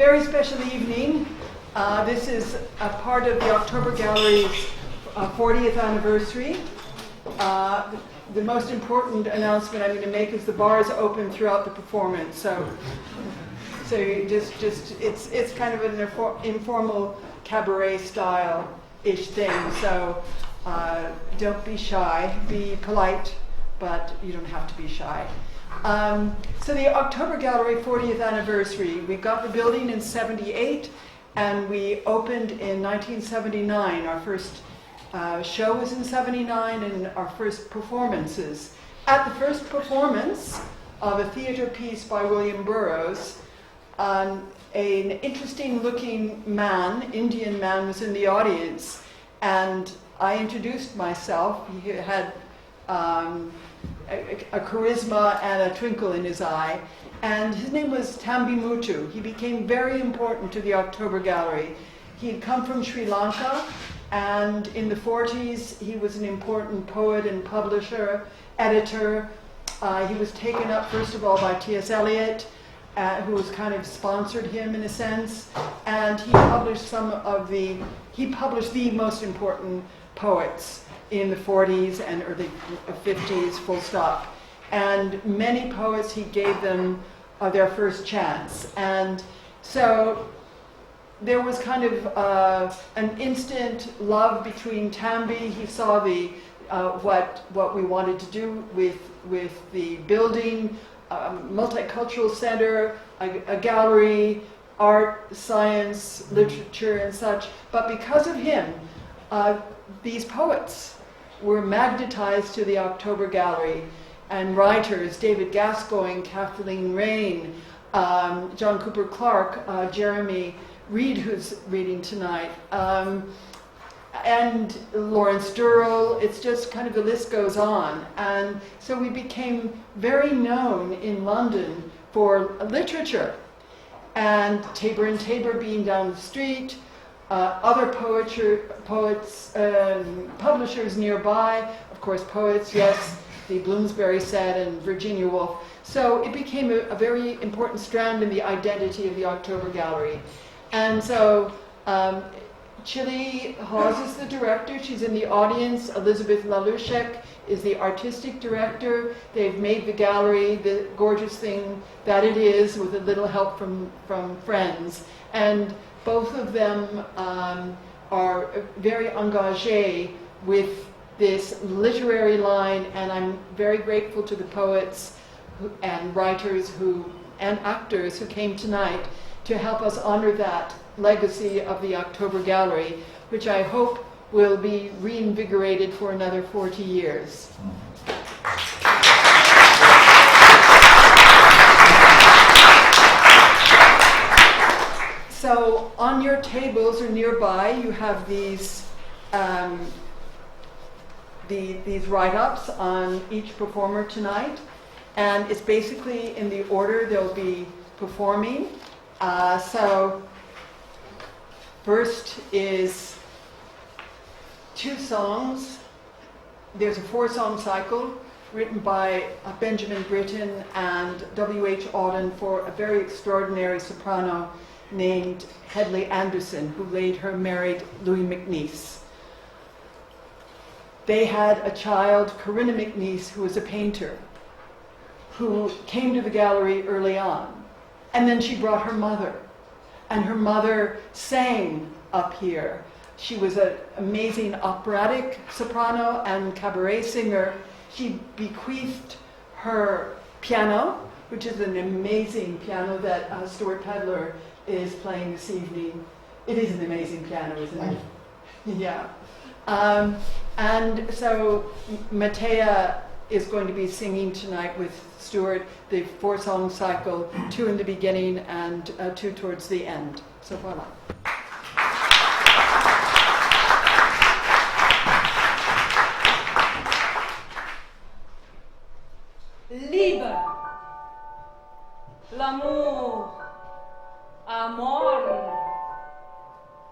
Very special evening. This is a part of the October Gallery's 40th anniversary. The most important announcement I'm going to make is the bar is open throughout the performance. So you it's kind of an informal cabaret style-ish thing. So don't be shy. Be polite, but you don't have to be shy. So the October Gallery 40th anniversary, we got the building in 78 and we opened in 1979. Our first show was in 79 and our first performances. At the first performance of a theater piece by William Burroughs, an interesting looking man, Indian man, was in the audience, and I introduced myself. He had a charisma and a twinkle in his eye, and his name was Tambimuttu. He became very important to the October Gallery. He had come from Sri Lanka, and in the 40s he was an important poet and publisher, editor. He was taken up first of all by T.S. Eliot, who was kind of sponsored him in a sense, and he published the most important poets in the 40s and early 50s, full stop. And many poets, he gave them their first chance. And so there was kind of an instant love between Tambi. He saw what we wanted to do with the building, multicultural center, a gallery, art, science, literature, and such. But because of him, these poets were magnetized to the October Gallery, and writers, David Gascoigne, Kathleen Raine, John Cooper Clarke, Jeremy Reed, who's reading tonight, and Lawrence Durrell. It's just kind of, the list goes on. And so we became very known in London for literature, and Tabor and Tabor being down the street, other poets, publishers nearby, of course poets, yes, the Bloomsbury set and Virginia Woolf. So it became a very important strand in the identity of the October Gallery. And so Chili Hawes is the director. She's in the audience. Elizabeth Lalushek is the artistic director. They've made the gallery the gorgeous thing that it is, with a little help from friends. And both of them are very engagé with this literary line, and I'm very grateful to the poets and writers and actors who came tonight to help us honor that legacy of the October Gallery, which I hope will be reinvigorated for another 40 years. So on your tables or nearby, you have these write-ups on each performer tonight, and it's basically in the order they'll be performing. So first is 2 songs. There's a 4-song cycle written by Benjamin Britten and W.H. Auden for a very extraordinary soprano named Hedli Anderson, who later married Louis MacNeice. They had a child, Corinna MacNeice, who was a painter, who came to the gallery early on. And then she brought her mother, and her mother sang up here. She was an amazing operatic soprano and cabaret singer. She bequeathed her piano, which is an amazing piano that Stuart Pedler is playing this evening. It is an amazing piano, isn't it? Yeah. And so Mateja is going to be singing tonight with Stuart the 4-song cycle, 2 in the beginning and 2 towards the end. So voila. Liebe, l'amour, amor,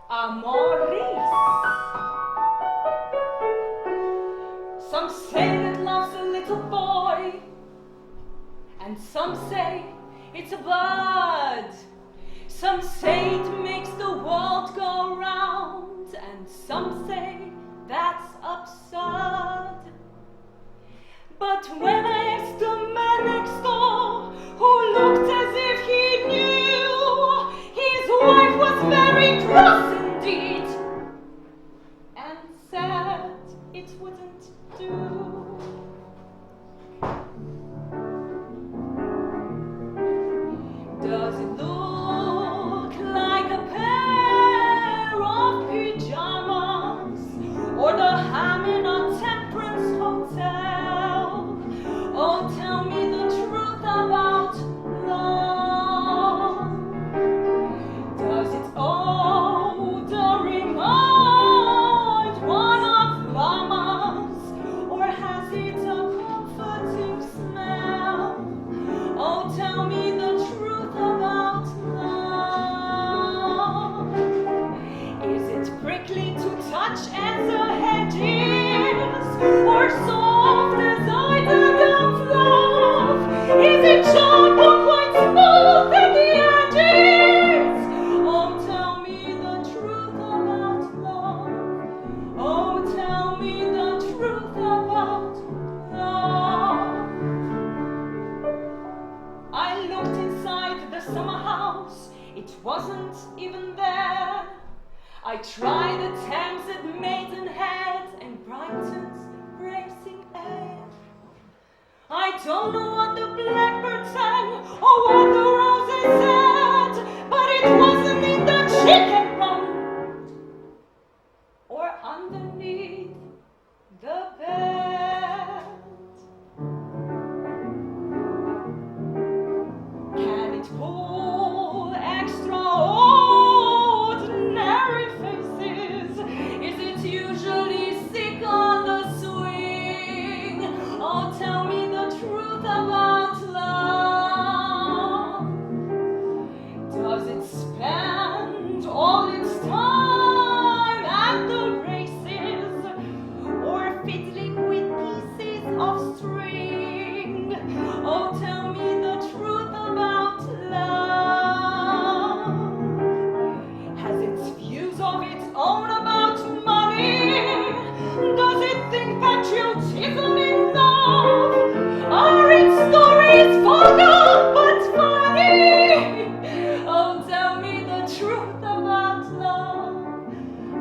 amoris. Some say that love's a little boy, and some say it's a bird. Some Some say it makes the world go round, and some say that's absurd. But when I asked the man next door, who looked as if he knew his wife was very cross indeed, and said it wouldn't do. Does it look like a pair of pajamas or the ham in a temperance hotel? Oh, tell me the truth about love. Does it odor remind one of llamas, or has it a comforting smell? Oh, tell me the truth about love. Is it prickly to touch as a head is, or soft as either down's love? Is it sharp or quite smooth at the edges? Oh, tell me the truth about love. Oh, tell me the truth about love. I looked inside the summer house, it wasn't even there. I tried the Thames at Maidenhead and Brighton's bracing air. I don't know what the blackbird sang or what the roses said, but it wasn't in the chicken run or underneath the bed. Can it pull extraordinary faces? Is it usually sick on the swing? Oh, tell me the truth about love. Does it spend all its time at the races, or fiddling with pieces of string? Oh, tell me the truth about love. Has its views of its own about money? Does it think patriotism enough? Are its stories vulgar but funny? Oh, tell me the truth about love.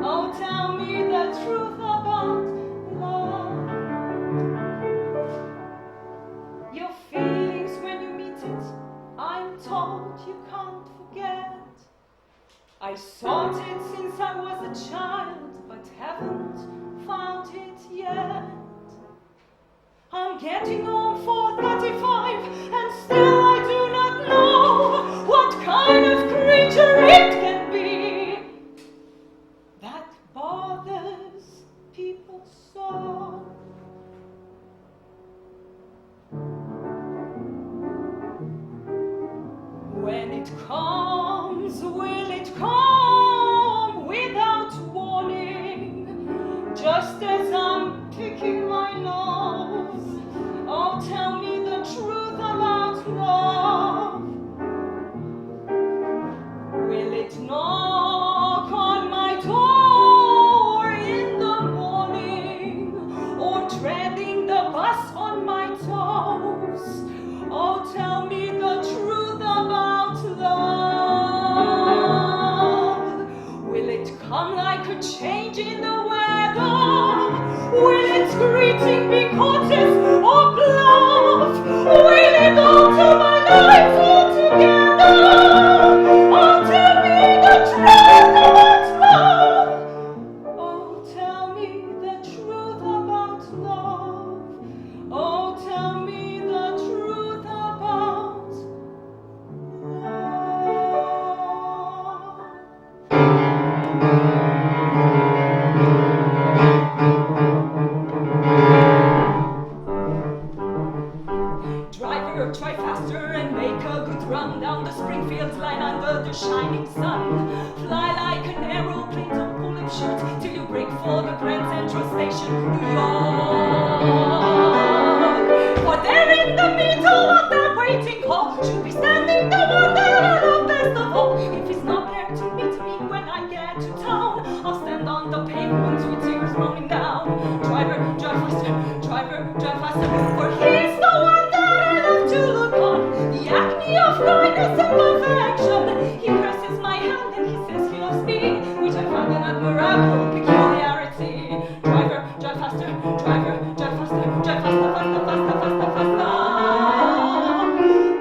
Oh, tell me the truth about love. Your feelings when you meet it, I'm told you can't forget. I sought it since I was a child, but haven't found it yet. I'm getting on for 35, and still I do not know what kind of creature it can be that bothers people so. When it comes, will it come without warning? Just as I'm picking my nose. Oh, tell me the truth about love. Will it knock on my door in the morning, or treading the bus on my toes? Oh, tell me the truth about love. Will it come like a change in the weather? Will its greeting be courteous or bluff? Will it alter my life altogether? Oh, tell me the truth about love. Oh, tell me the truth about love. Oh, tell me the truth about Driver, try faster and make a good run down the Springfield line under the shining sun. Fly like an aeroplane, don't pull up short till you break for the Grand Central Station, New York. For there in the middle of that waiting hall should be standing the one that I love best of all. If he's not innumerable peculiarity. Driver, drive faster, driver, drive faster, drive faster, faster, faster, faster, faster.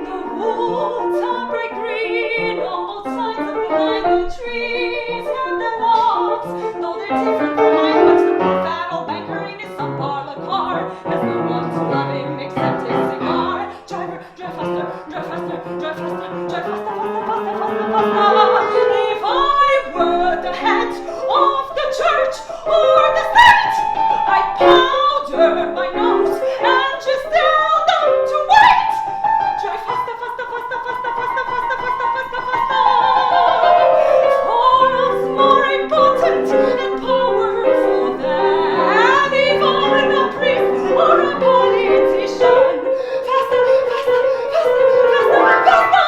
The woods are bright green on both sides of the line, the trees and the logs, though they're different from mine, but the poor fat old banker in his sun parlor car has no one to love him except his cigar. Driver, drive faster, drive faster, drive faster, drive faster, faster, faster, faster, faster. If I were the head of the church or the state, I'd powder my nose and just tell them to wait. Drive faster, faster, faster, faster, faster, faster, faster, faster, faster. For love's more important and powerful than even a priest or a politician. Faster, faster, faster, faster, faster.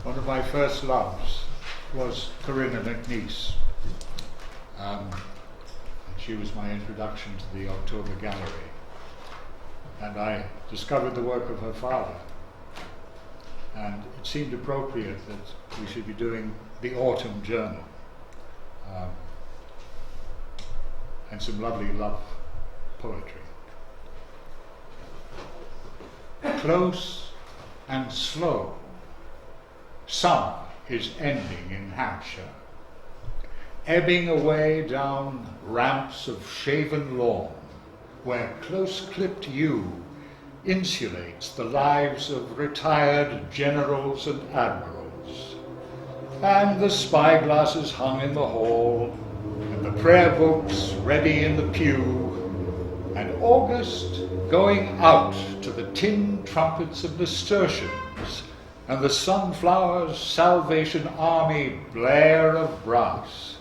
One of my first loves was Corinna MacNeice. She was my introduction to the October Gallery. And I discovered the work of her father. And it seemed appropriate that we should be doing the Autumn Journal. And some lovely love poetry. Close and slow, summer is ending in Hampshire, ebbing away down ramps of shaven lawn, where close-clipped yew insulates the lives of retired generals and admirals, and the spyglasses hung in the hall, and the prayer books ready in the pew, and August going out to the tin trumpets of nasturtiums, and the sunflower's Salvation Army blare of brass,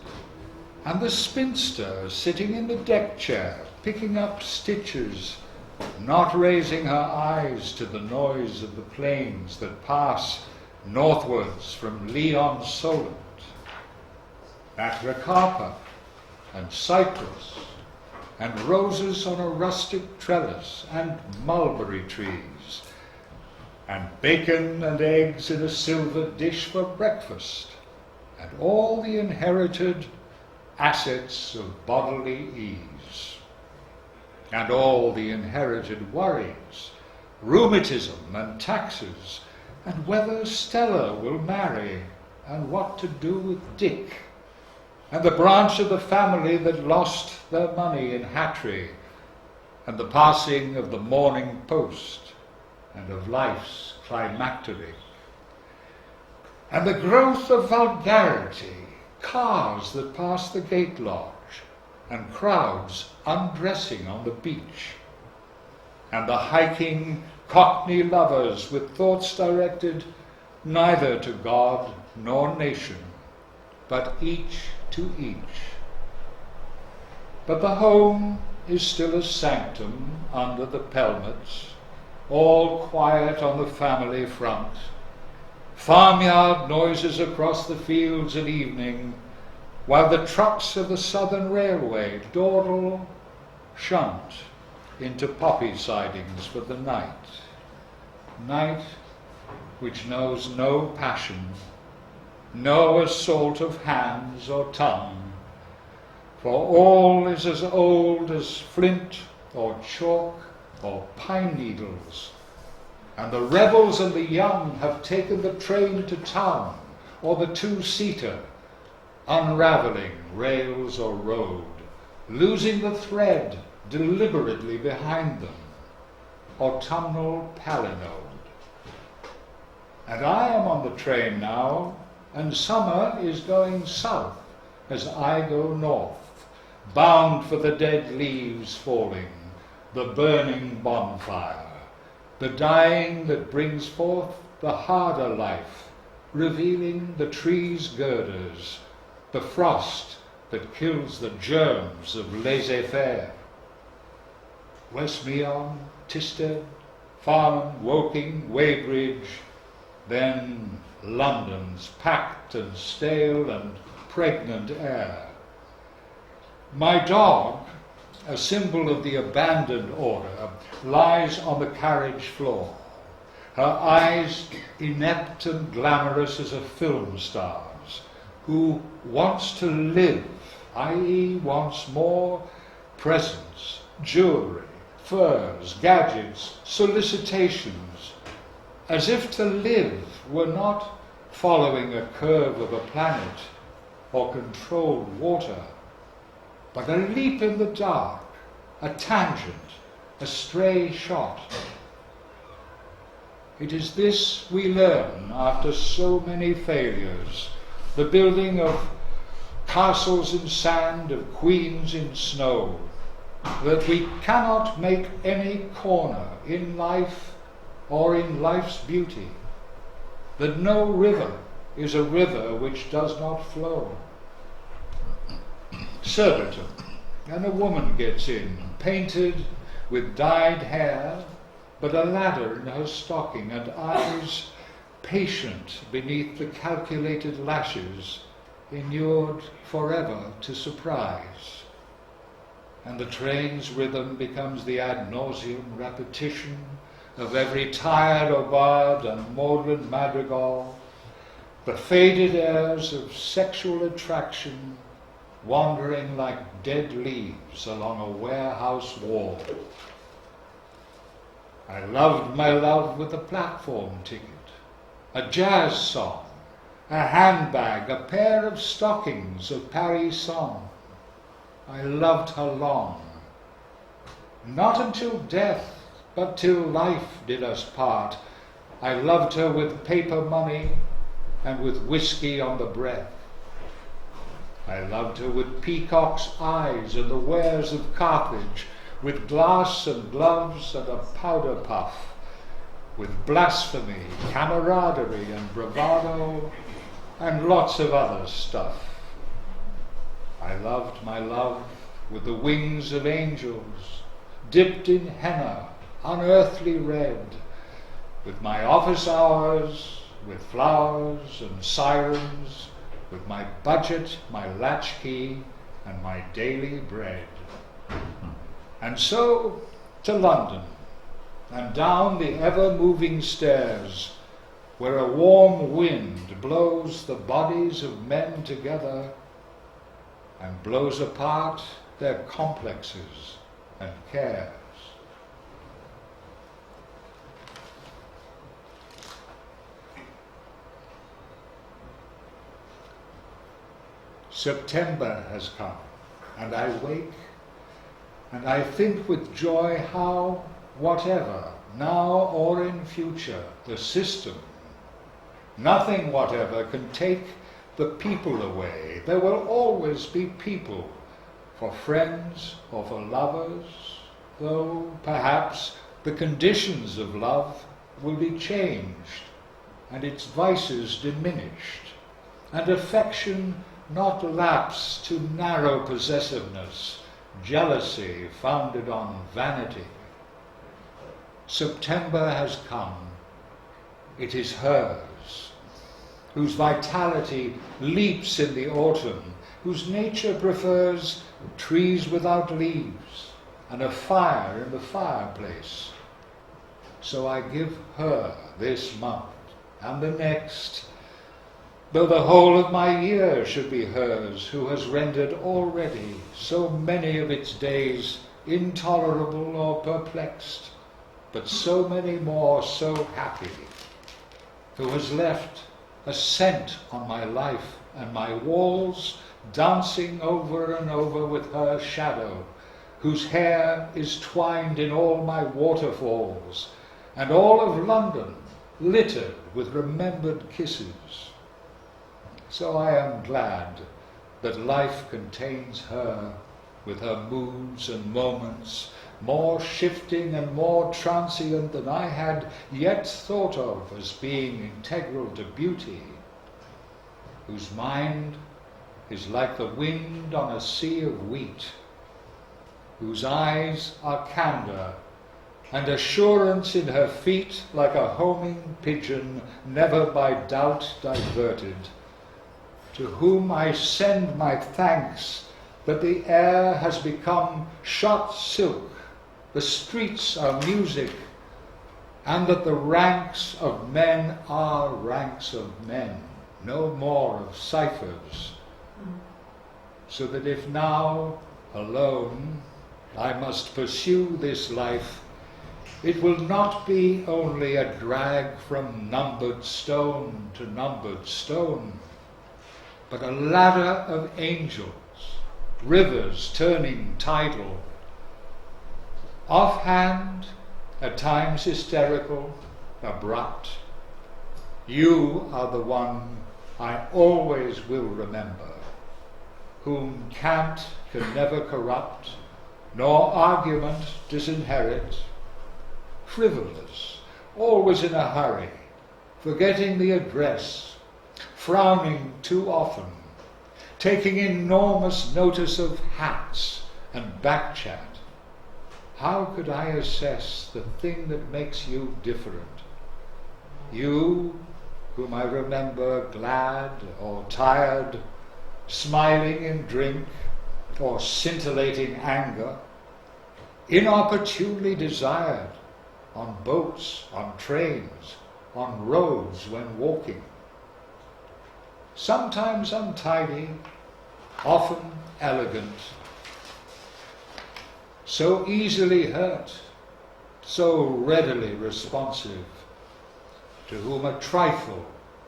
and the spinster sitting in the deck chair, picking up stitches, not raising her eyes to the noise of the planes that pass northwards from Leon Solent, Atracarpa and cypress, and roses on a rustic trellis, and mulberry trees, and bacon and eggs in a silver dish for breakfast, and all the inherited assets of bodily ease, and all the inherited worries, rheumatism and taxes, and whether Stella will marry, and what to do with Dick, and the branch of the family that lost their money in Hatry, and the passing of the Morning Post, and of life's climacteric, and the growth of vulgarity, cars that pass the gate lodge, and crowds undressing on the beach, and the hiking Cockney lovers with thoughts directed neither to God nor nation, but each to each. But the home is still a sanctum under the pelmets, all quiet on the family front. Farmyard noises across the fields at evening, while the trucks of the Southern Railway dawdle, shunt into poppy sidings for the night. Night which knows no passion, no assault of hands or tongue, for all is as old as flint or chalk or pine needles, and the rebels and the young have taken the train to town, or the two-seater, unravelling rails or road, losing the thread deliberately behind them, autumnal palinode. And I am on the train now, and summer is going south as I go north, bound for the dead leaves falling, the burning bonfire, the dying that brings forth the harder life, revealing the tree's girders, the frost that kills the germs of laissez-faire. Westmeon, Tisted, Farnham, Woking, Weybridge, then London's packed and stale and pregnant air. My dog, a symbol of the abandoned order, lies on the carriage floor, her eyes inept and glamorous as a film star's, who wants to live, i.e. wants more presents, jewellery, furs, gadgets, solicitations, as if to live were not following a curve of a planet or controlled water, but a leap in the dark, a tangent, a stray shot. It is this we learn after so many failures, the building of castles in sand, of queens in snow, that we cannot make any corner in life or in life's beauty, that no river is a river which does not flow. Surbiton, and a woman gets in, painted with dyed hair, but a ladder in her stocking, and eyes patient beneath the calculated lashes, inured forever to surprise. And the train's rhythm becomes the ad nauseum repetition of every tired aubade and maudlin madrigal, the faded airs of sexual attraction wandering like dead leaves along a warehouse wall. I loved my love with a platform ticket, a jazz song, a handbag, a pair of stockings of Paris song. I loved her long, not until death, but till life did us part. I loved her with paper money and with whiskey on the breath. I loved her with peacock's eyes and the wares of Carthage, with glass and gloves and a powder puff, with blasphemy, camaraderie and bravado, and lots of other stuff. I loved my love with the wings of angels, dipped in henna, unearthly red, with my office hours, with flowers and sirens, with my budget, my latchkey, and my daily bread. And so to London, and down the ever-moving stairs, where a warm wind blows the bodies of men together and blows apart their complexes and cares. September has come, and I wake, and I think with joy how, whatever, now or in future, the system, nothing whatever can take the people away. There will always be people, for friends or for lovers, though perhaps the conditions of love will be changed, and its vices diminished, and affection not lapse to narrow possessiveness, jealousy founded on vanity. September has come. It is hers, whose vitality leaps in the autumn, whose nature prefers trees without leaves and a fire in the fireplace. So I give her this month and the next, though the whole of my year should be hers, who has rendered already so many of its days intolerable or perplexed, but so many more so happy, who has left a scent on my life and my walls, dancing over and over with her shadow, whose hair is twined in all my waterfalls, and all of London littered with remembered kisses. So I am glad that life contains her, with her moods and moments, more shifting and more transient than I had yet thought of as being integral to beauty, whose mind is like the wind on a sea of wheat, whose eyes are candour, and assurance in her feet like a homing pigeon, never by doubt diverted, to whom I send my thanks that the air has become shot silk, the streets are music, and that the ranks of men are ranks of men, no more of ciphers, so that if now, alone, I must pursue this life, it will not be only a drag from numbered stone to numbered stone, but a ladder of angels, rivers turning tidal, offhand, at times hysterical, abrupt. You are the one I always will remember, whom cant can never corrupt, nor argument disinherit, frivolous, always in a hurry, forgetting the address, frowning too often, taking enormous notice of hats and backchat. How could I assess the thing that makes you different? You, whom I remember glad or tired, smiling in drink or scintillating anger, inopportunely desired, on boats, on trains, on roads when walking. Sometimes untidy, often elegant, so easily hurt, so readily responsive, to whom a trifle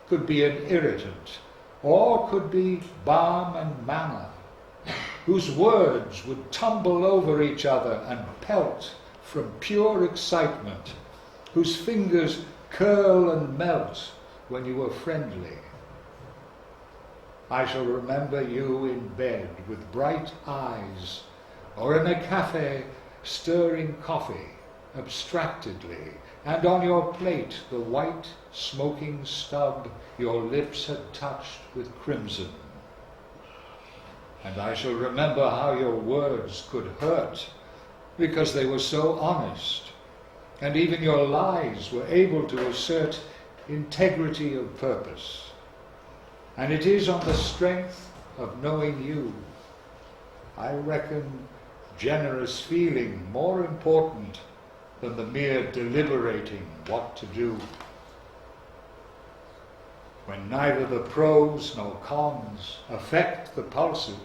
could be an irritant, or could be balm and manna, whose words would tumble over each other and pelt from pure excitement, whose fingers curl and melt when you were friendly. I shall remember you in bed with bright eyes, or in a cafe stirring coffee abstractedly, and on your plate the white smoking stub your lips had touched with crimson. And I shall remember how your words could hurt because they were so honest, and even your lies were able to assert integrity of purpose. And it is on the strength of knowing you, I reckon, generous feeling more important than the mere deliberating what to do. When neither the pros nor cons affect the pulses,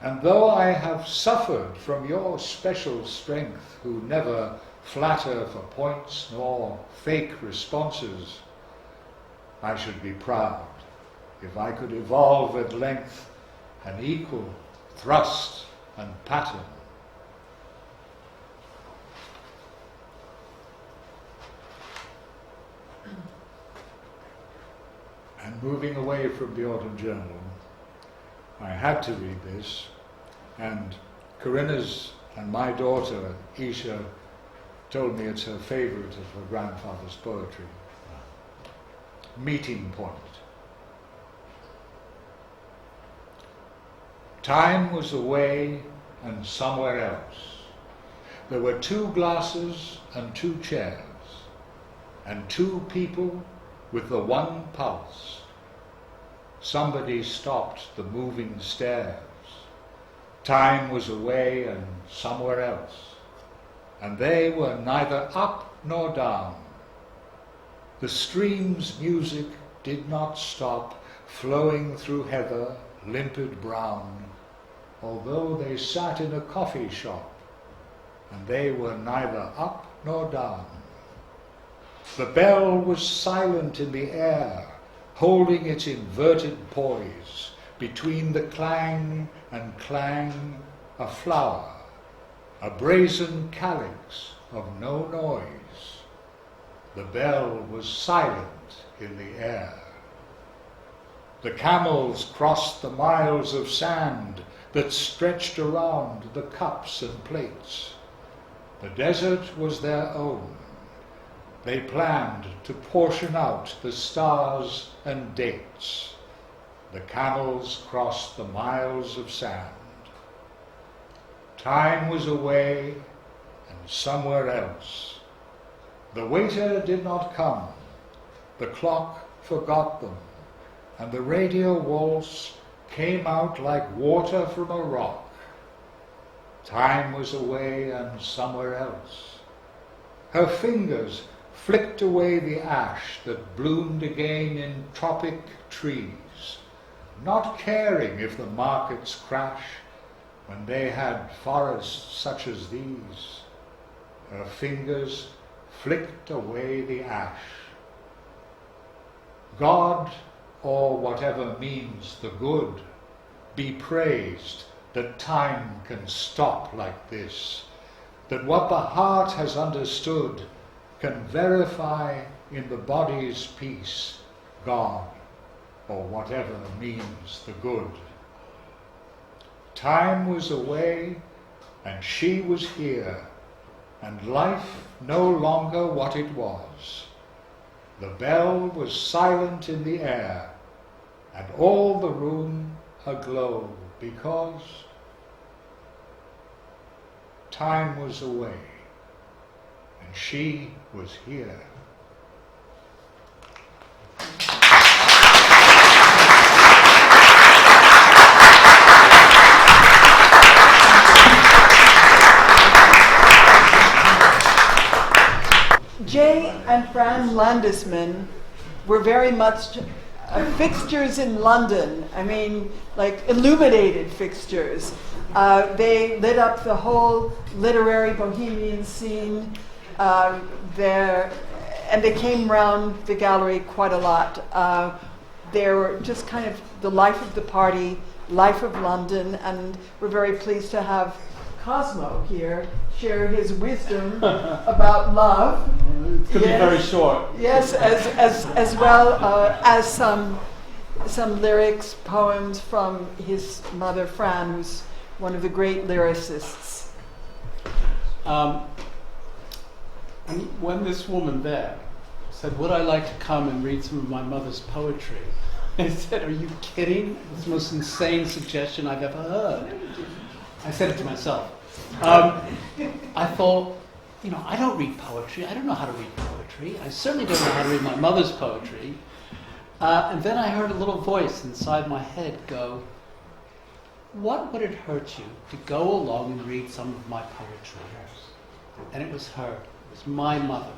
and though I have suffered from your special strength, who never flatter for points nor fake responses, I should be proud if I could evolve at length an equal thrust and pattern. And moving away from the Autumn Journal, I had to read this, and Corinna's and my daughter, Isha, told me it's her favourite of her grandfather's poetry. Meeting Point. Time was away and somewhere else. There were 2 glasses and 2 chairs, and 2 people with the one pulse. Somebody stopped the moving stairs. Time was away and somewhere else, and they were neither up nor down. The stream's music did not stop flowing through heather, limpid brown, although they sat in a coffee shop, and they were neither up nor down. The bell was silent in the air, holding its inverted poise, between the clang and clang a flower, a brazen calyx of no noise. The bell was silent in the air. The camels crossed the miles of sand, that stretched around the cups and plates. The desert was their own. They planned to portion out the stars and dates. The camels crossed the miles of sand. Time was away and somewhere else. The waiter did not come. The clock forgot them, and the radio waltz came out like water from a rock. Time was away and somewhere else. Her fingers flicked away the ash that bloomed again in tropic trees, not caring if the markets crash when they had forests such as these. Her fingers flicked away the ash. God, or whatever means the good, be praised that time can stop like this, that what the heart has understood can verify in the body's peace, God, or whatever means the good. Time was away, and she was here, and life no longer what it was. The bell was silent in the air, and all the room aglow, because time was away, and she was here. Jay and Fran Landesman were very much fixtures in London. I mean, like illuminated fixtures. They lit up the whole literary bohemian scene there, and they came round the gallery quite a lot. They were just kind of the life of the party, life of London, and we're very pleased to have Cosmo here share his wisdom about love. It's going to be very short. Yes, as well as some lyrics, poems from his mother Fran, who's one of the great lyricists. And when this woman there said, would I like to come and read some of my mother's poetry? I said, are you kidding? It's the most insane suggestion I've ever heard. I said it to myself. I thought, I don't read poetry. I don't know how to read poetry. I certainly don't know how to read my mother's poetry. And then I heard a little voice inside my head go, what would it hurt you to go along and read some of my poetry? And it was her. It was my mother.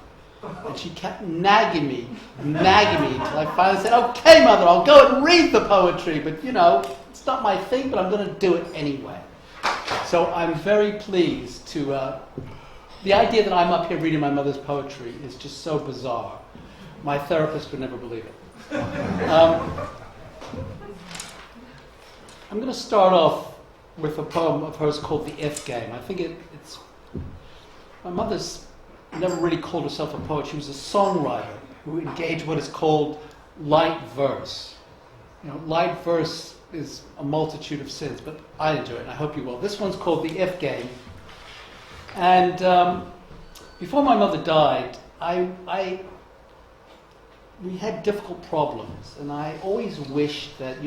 And she kept nagging me until I finally said, okay, Mother, I'll go and read the poetry. But, it's not my thing, but I'm going to do it anyway. So I'm very pleased to... the idea that I'm up here reading my mother's poetry is just so bizarre. My therapist would never believe it. I'm going to start off with a poem of hers called The If Game. I think it's... My mother's never really called herself a poet. She was a songwriter who engaged what is called light verse. Light verse is a multitude of sins, but I enjoy it, and I hope you will. This one's called The If Game. And before my mother died, we had difficult problems, and I always wished that,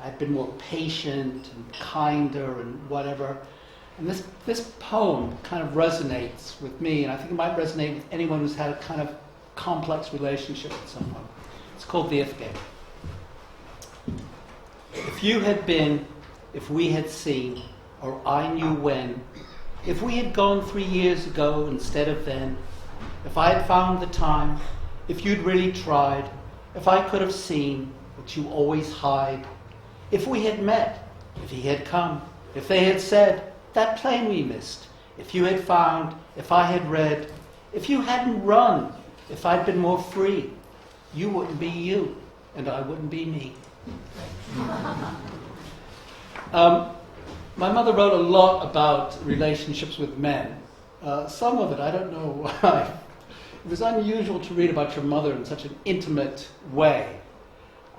I'd been more patient and kinder and whatever. And this poem kind of resonates with me, and I think it might resonate with anyone who's had a kind of complex relationship with someone. It's called The If Game. If you had been, if we had seen, or I knew when, if we had gone 3 years ago instead of then, if I had found the time, if you'd really tried, if I could have seen what you always hide, if we had met, if he had come, if they had said, that plane we missed, if you had found, if I had read, if you hadn't run, if I'd been more free, you wouldn't be you, and I wouldn't be me. My mother wrote a lot about relationships with men. Some of it, I don't know why. It was unusual to read about your mother in such an intimate way.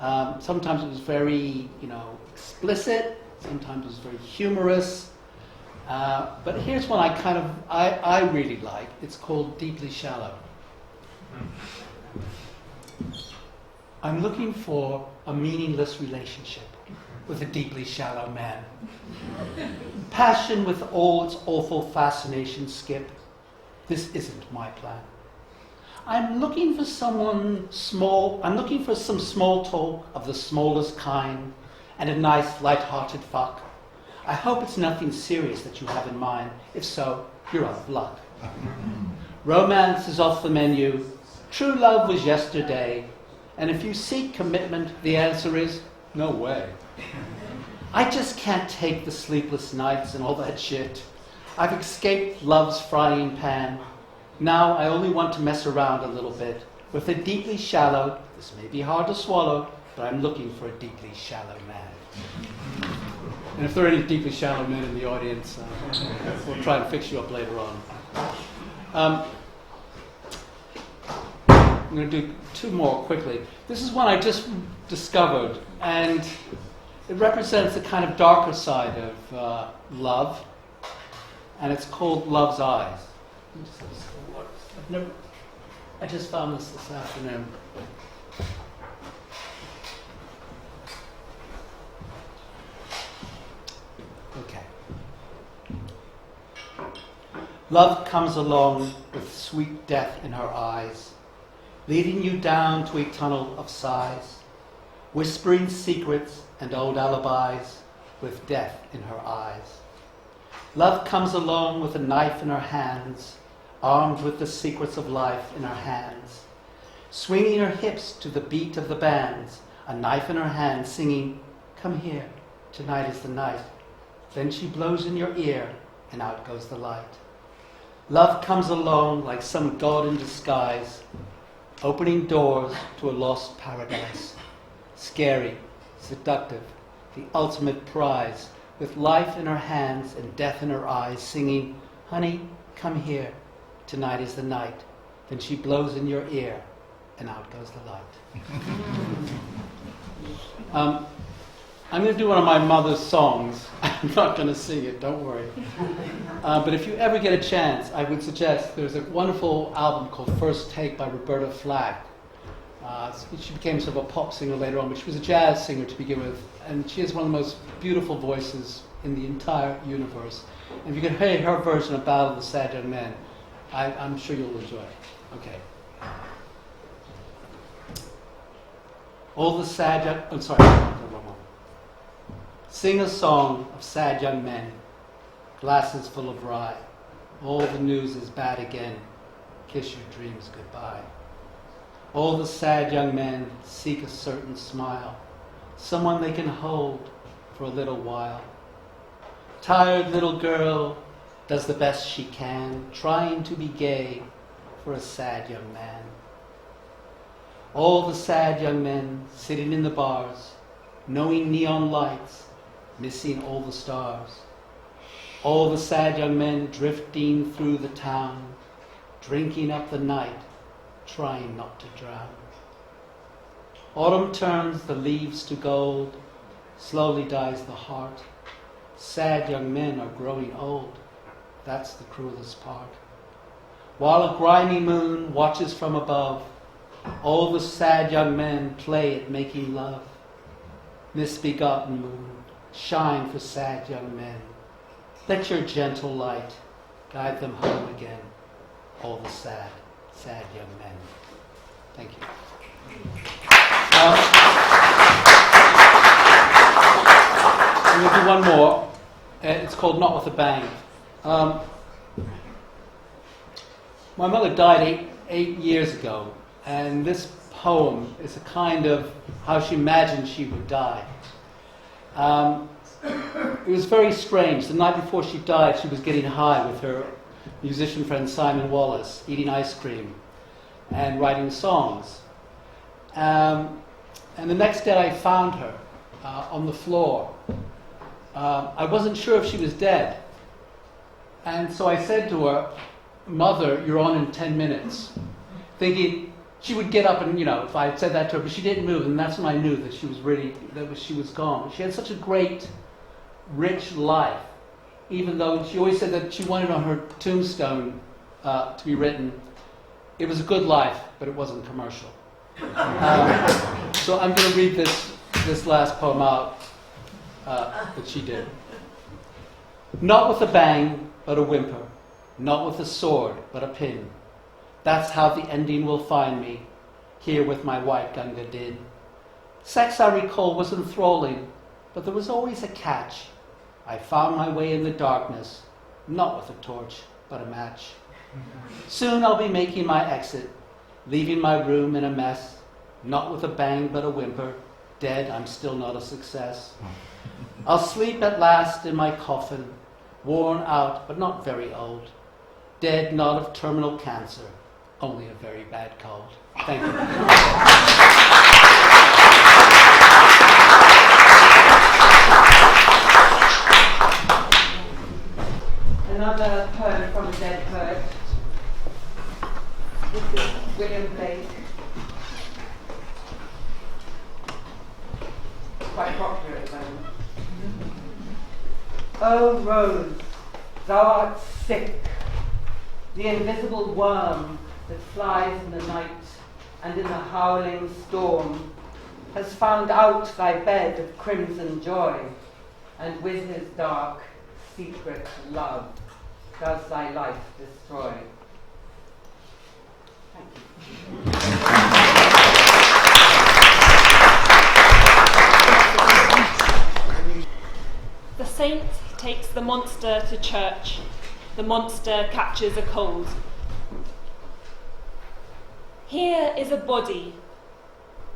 Sometimes it was very, explicit. Sometimes it was very humorous. But here's one I really like. It's called Deeply Shallow. I'm looking for a meaningless relationship with a deeply shallow man. Passion with all its awful fascination skip. This isn't my plan. I'm looking for someone small. I'm looking for some small talk of the smallest kind and a nice light-hearted fuck. I hope it's nothing serious that you have in mind. If so, you're out of luck. Romance is off the menu. True love was yesterday. And if you seek commitment, the answer is no way. I just can't take the sleepless nights and all that shit. I've escaped love's frying pan. Now I only want to mess around a little bit with a deeply shallow. This may be hard to swallow, but I'm looking for a deeply shallow man. And if there are any deeply shallow men in the audience, we'll try and fix you up later on. I'm going to do two more quickly. This is one I just discovered, and it represents a kind of darker side of love, and it's called Love's Eyes. I just found this afternoon. Okay. Love comes along with sweet death in her eyes, leading you down to a tunnel of sighs, whispering secrets and old alibis with death in her eyes. Love comes along with a knife in her hands, armed with the secrets of life in her hands, swinging her hips to the beat of the bands, a knife in her hand, singing, "Come here, tonight is the night." Then she blows in your ear, and out goes the light. Love comes along like some god in disguise, opening doors to a lost paradise. Scary, seductive, the ultimate prize, with life in her hands and death in her eyes, singing, "Honey, come here, tonight is the night." Then she blows in your ear, and out goes the light. I'm going to do one of my mother's songs. I'm not going to sing it, don't worry. But if you ever get a chance, I would suggest there's a wonderful album called First Take by Roberta Flack. She became sort of a pop singer later on, but she was a jazz singer to begin with. And she has one of the most beautiful voices in the entire universe. And if you can hear her version of Battle of the Sad Young Men, I'm sure you'll enjoy it. Okay. All the sad young... I'm sorry. One more. Sing a song of sad young men, glasses full of rye. All the news is bad again. Kiss your dreams goodbye. All the sad young men seek a certain smile, someone they can hold for a little while. Tired little girl does the best she can, trying to be gay for a sad young man. All the sad young men sitting in the bars, knowing neon lights, missing all the stars. All the sad young men drifting through the town, drinking up the night, trying not to drown. Autumn turns the leaves to gold, slowly dies the heart. Sad young men are growing old, that's the cruelest part. While a grimy moon watches from above, all the sad young men play at making love. Misbegotten moon, shine for sad young men. Let your gentle light guide them home again, all the sad, sad young men. Thank you. I'm going to do one more. It's called Not With a Bang. My mother died eight years ago, and this poem is a kind of how she imagined she would die. It was very strange. The night before she died, she was getting high with her musician friend Simon Wallace, eating ice cream and writing songs. And the next day I found her on the floor. I wasn't sure if she was dead. And so I said to her, "Mother, you're on in 10 minutes." Thinking she would get up and, if I had said that to her, but she didn't move, and that's when I knew that she was gone. She had such a great rich life, even though she always said that she wanted on her tombstone to be written, it was a good life, but it wasn't commercial. So I'm going to read this last poem out that she did. Not with a bang, but a whimper. Not with a sword, but a pin. That's how the ending will find me, here with my white Gunga Din. Sex, I recall, was enthralling, but there was always a catch. I found my way in the darkness, not with a torch, but a match. Soon I'll be making my exit, leaving my room in a mess. Not with a bang, but a whimper. Dead, I'm still not a success. I'll sleep at last in my coffin, worn out, but not very old. Dead not of terminal cancer, only a very bad cold. Thank you. Another poem from a dead poet. This is William Blake. Quite popular at the moment. Oh, Rose, thou art sick, the invisible worm that flies in the night and in the howling storm has found out thy bed of crimson joy, and with his dark, secret love does thy life destroy. Thank you. The saint takes the monster to church. The monster catches a cold. Here is a body.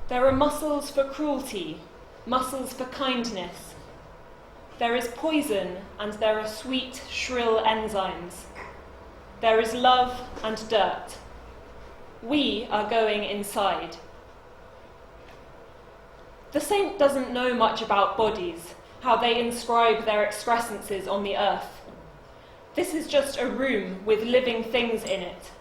There are muscles for cruelty, muscles for kindness. There is poison and there are sweet, shrill enzymes. There is love and dirt. We are going inside. The saint doesn't know much about bodies, how they inscribe their excrescences on the earth. This is just a room with living things in it.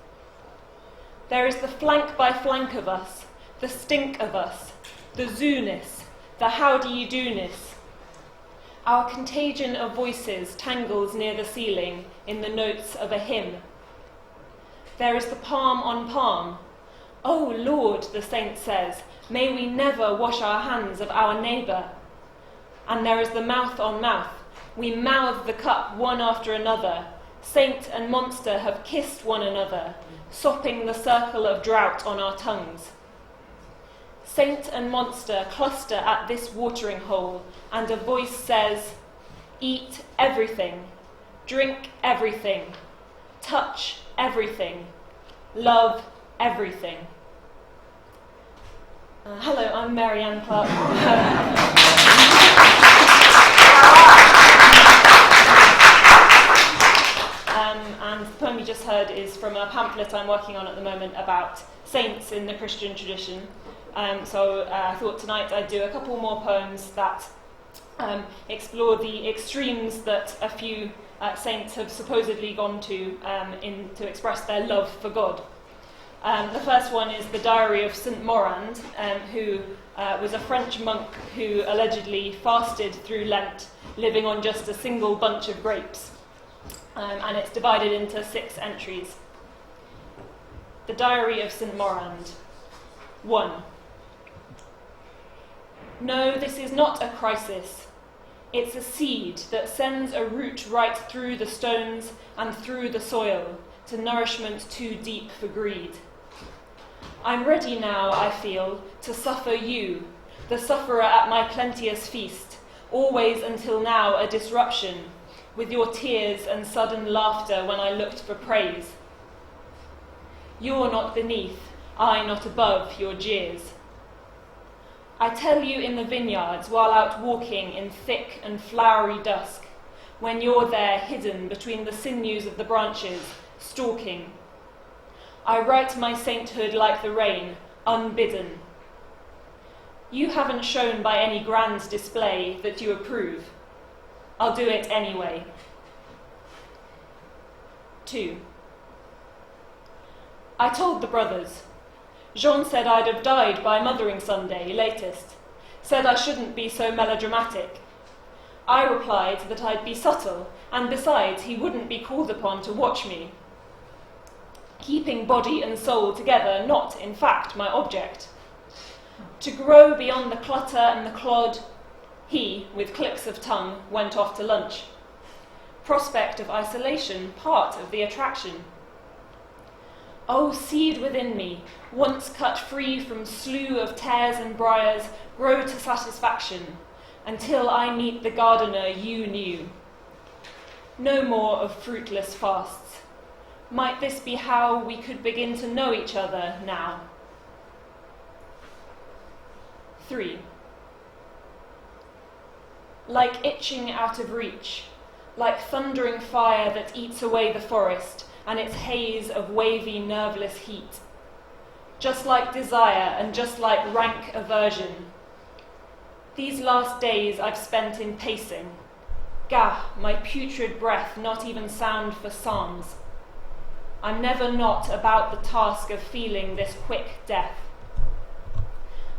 There is the flank by flank of us, the stink of us, the zoo-ness, the how-do-you-do-ness. Our contagion of voices tangles near the ceiling in the notes of a hymn. There is the palm on palm. Oh Lord, the saint says, may we never wash our hands of our neighbour. And there is the mouth on mouth. We mouth the cup one after another. Saint and monster have kissed one another, sopping the circle of drought on our tongues. Saint and monster cluster at this watering hole, and a voice says, eat everything, drink everything, touch everything, love everything. Hello, I'm Marianne Clark. And the poem you just heard is from a pamphlet I'm working on at the moment about saints in the Christian tradition. So I thought tonight I'd do a couple more poems that explore the extremes that a few saints have supposedly gone to to express their love for God. The first one is the Diary of St. Morand, who was a French monk who allegedly fasted through Lent, living on just a single bunch of grapes. And it's divided into 6 entries. The Diary of St. Morand. 1. No, this is not a crisis. It's a seed that sends a root right through the stones and through the soil to nourishment too deep for greed. I'm ready now, I feel, to suffer you, the sufferer at my plenteous feast, always until now a disruption, with your tears and sudden laughter when I looked for praise. You're not beneath, I not above your jeers. I tell you in the vineyards while out walking in thick and flowery dusk, when you're there hidden between the sinews of the branches, stalking. I write my sainthood like the rain, unbidden. You haven't shown by any grand display that you approve. I'll do it anyway. 2. I told the brothers. Jean said I'd have died by Mothering Sunday, latest. Said I shouldn't be so melodramatic. I replied that I'd be subtle, and besides, he wouldn't be called upon to watch me. Keeping body and soul together, not, in fact, my object. To grow beyond the clutter and the clod, he, with clicks of tongue, went off to lunch. Prospect of isolation, part of the attraction. O seed within me, once cut free from slew of tares and briars, grow to satisfaction, until I meet the gardener you knew. No more of fruitless fasts. Might this be how we could begin to know each other now? 3. Like itching out of reach, like thundering fire that eats away the forest and its haze of wavy, nerveless heat. Just like desire and just like rank aversion. These last days I've spent in pacing. Gah, my putrid breath not even sound for psalms. I'm never not about the task of feeling this quick death.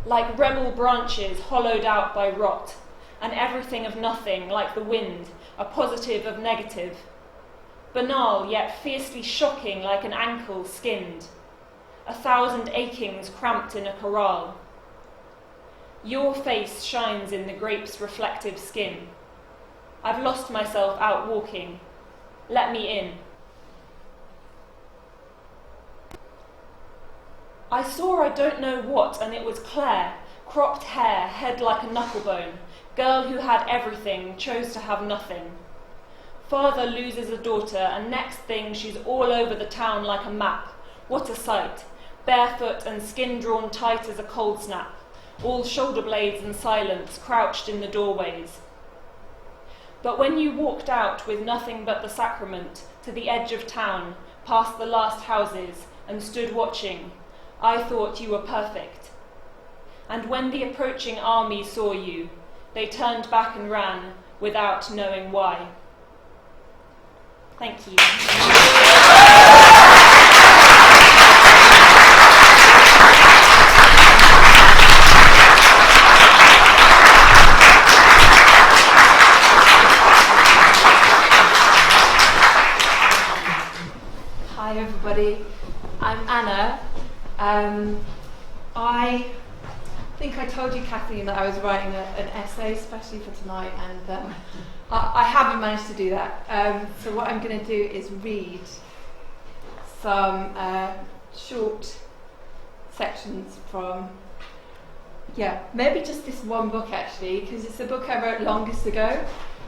Like rebel branches hollowed out by rot, and everything of nothing like the wind, a positive of negative. Banal yet fiercely shocking like an ankle skinned. 1,000 achings cramped in a corral. Your face shines in the grape's reflective skin. I've lost myself out walking. Let me in. I saw I don't know what, and it was Claire, cropped hair, head like a knucklebone, girl who had everything, chose to have nothing. Father loses a daughter, and next thing she's all over the town like a map. What a sight, barefoot and skin drawn tight as a cold snap, all shoulder blades and silence, crouched in the doorways. But when you walked out with nothing but the sacrament, to the edge of town, past the last houses, and stood watching, I thought you were perfect. And when the approaching army saw you, they turned back and ran, without knowing why. Thank you. Hi everybody, I'm Anna. I think I told you, Kathleen, that I was writing an essay especially for tonight, and I haven't managed to do that. So what I'm going to do is read some short sections from, maybe just this one book actually, because it's a book I wrote longest ago.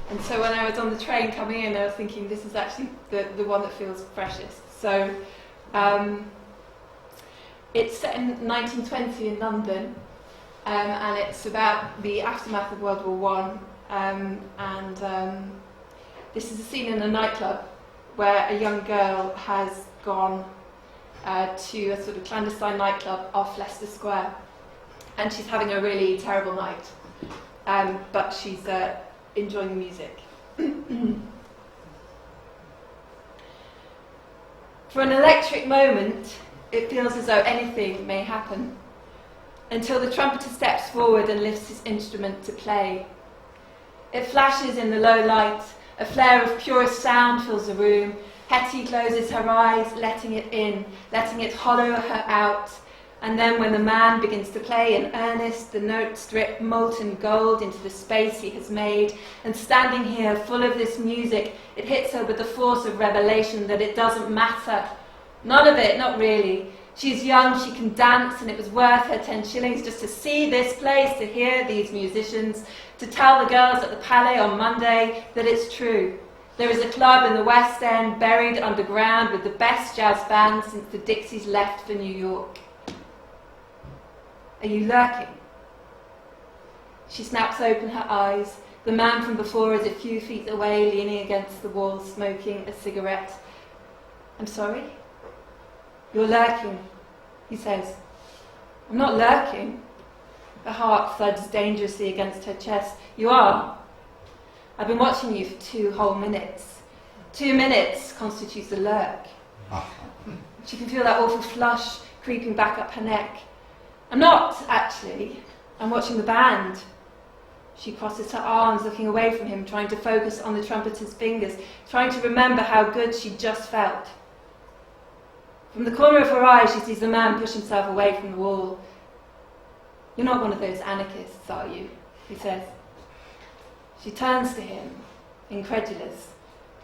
And so when I was on the train coming in, I was thinking this is actually the one that feels freshest. So it's set in 1920 in London, and it's about the aftermath of World War I. This is a scene in a nightclub where a young girl has gone to a sort of clandestine nightclub off Leicester Square, and she's having a really terrible night, but she's enjoying the music. For an electric moment, it feels as though anything may happen, until the trumpeter steps forward and lifts his instrument to play. It flashes in the low light, a flare of purest sound fills the room. Hetty closes her eyes, letting it in, letting it hollow her out. And then when the man begins to play in earnest, the notes drip molten gold into the space he has made, and standing here full of this music, it hits her with the force of revelation that it doesn't matter. None of it, not really. She's young, she can dance, and it was worth her 10 shillings just to see this place, to hear these musicians, to tell the girls at the Palais on Monday that it's true. There is a club in the West End, buried underground, with the best jazz band since the Dixies left for New York. Are you lurking? She snaps open her eyes. The man from before is a few feet away, leaning against the wall, smoking a cigarette. I'm sorry? You're lurking, he says. I'm not lurking. Her heart thuds dangerously against her chest. You are. I've been watching you for 2 whole minutes. 2 minutes constitutes a lurk. She can feel that awful flush creeping back up her neck. I'm not, actually. I'm watching the band. She crosses her arms, looking away from him, trying to focus on the trumpeter's fingers, trying to remember how good she'd just felt. From the corner of her eye, she sees the man push himself away from the wall. "You're not one of those anarchists, are you?" he says. She turns to him, incredulous.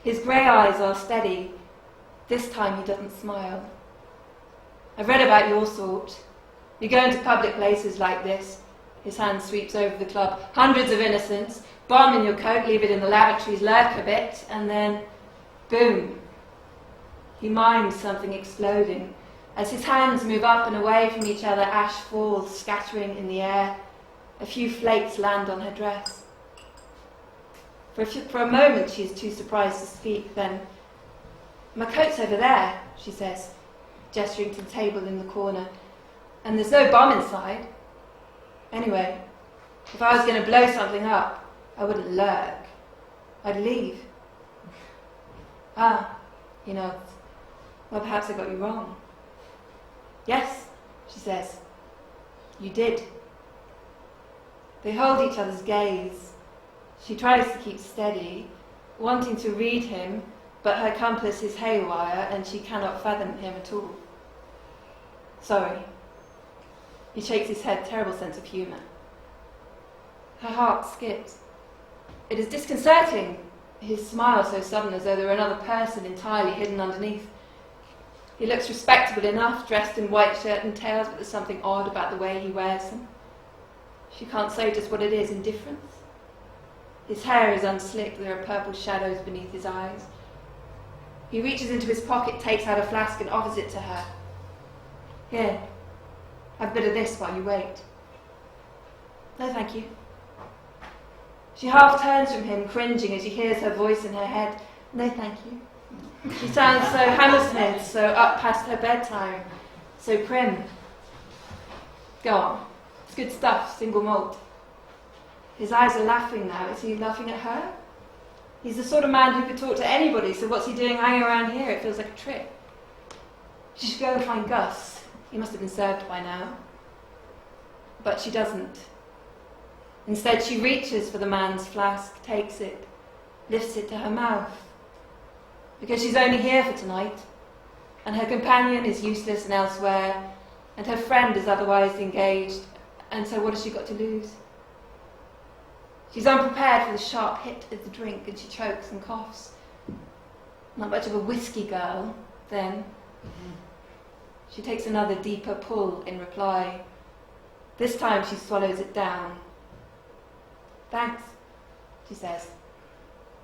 His grey eyes are steady. This time he doesn't smile. "I've read about your sort. You go into public places like this." His hand sweeps over the club. "Hundreds of innocents. Bomb in your coat, leave it in the lavatories, lurk a bit, and then boom." He mimes something exploding. As his hands move up and away from each other, ash falls, scattering in the air. A few flakes land on her dress. For a moment she is too surprised to speak. Then, "My coat's over there," she says, gesturing to the table in the corner. "And there's no bomb inside. Anyway, if I was going to blow something up, I wouldn't lurk. I'd leave." "Ah," he nods. "Well, perhaps I got you wrong." "Yes," she says. "You did." They hold each other's gaze. She tries to keep steady, wanting to read him, but her compass is haywire and she cannot fathom him at all. "Sorry." He shakes his head, terrible sense of humour. Her heart skips. It is disconcerting, his smile so sudden, as though there were another person entirely hidden underneath. He looks respectable enough, dressed in white shirt and tails, but there's something odd about the way he wears them. She can't say just what it is, indifference. His hair is unslicked, there are purple shadows beneath his eyes. He reaches into his pocket, takes out a flask and offers it to her. "Here, have a bit of this while you wait." "No, thank you." She half turns from him, cringing as she hears her voice in her head. "No, thank you." She sounds so Hammersmith, so up past her bedtime, so prim. "Go on. It's good stuff, single malt." His eyes are laughing now. Is he laughing at her? He's the sort of man who could talk to anybody, so what's he doing hanging around here? It feels like a trick. She should go and find Gus. He must have been served by now. But she doesn't. Instead, she reaches for the man's flask, takes it, lifts it to her mouth. Because she's only here for tonight, and her companion is useless and elsewhere, and her friend is otherwise engaged, and so what has she got to lose? She's unprepared for the sharp hit of the drink, and she chokes and coughs. Not much of a whiskey girl, then. She takes another deeper pull in reply. This time she swallows it down. "Thanks," she says,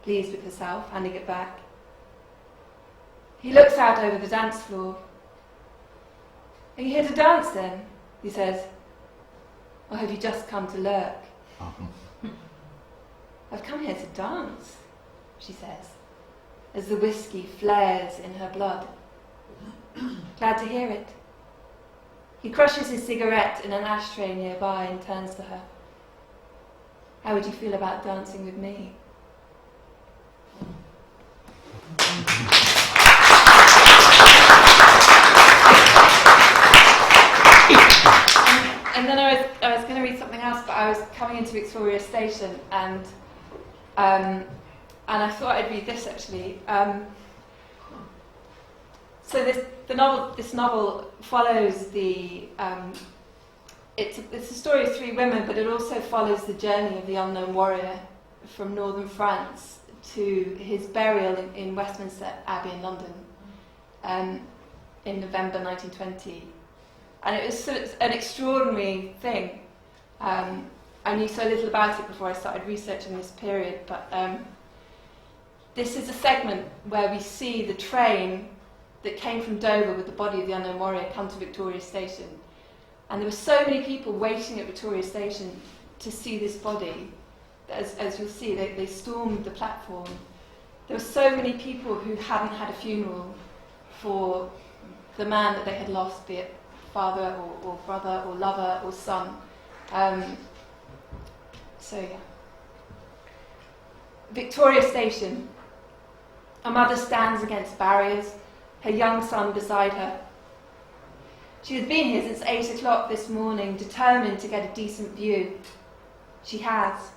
pleased with herself, handing it back. He looks out over the dance floor. "Are you here to dance then?" he says. "Or have you just come to lurk?" "I've come here to dance," she says, as the whiskey flares in her blood. "Glad to hear it." He crushes his cigarette in an ashtray nearby and turns to her. "How would you feel about dancing with me?" And then I was going to read something else, but I was coming into Victoria Station, and I thought I'd read this actually. So this novel follows the. It's a story of three women, but it also follows the journey of the unknown warrior from northern France to his burial in Westminster Abbey in London in November 1920. And it was an extraordinary thing. I knew so little about it before I started researching this period, but this is a segment where we see the train that came from Dover with the body of the unknown warrior come to Victoria Station. And there were so many people waiting at Victoria Station to see this body. As you'll see, they stormed the platform. There were so many people who hadn't had a funeral for the man that they had lost, be it father or brother or lover or son. Victoria Station. A mother stands against barriers, her young son beside her. She has been here since 8 o'clock this morning, determined to get a decent view. She has.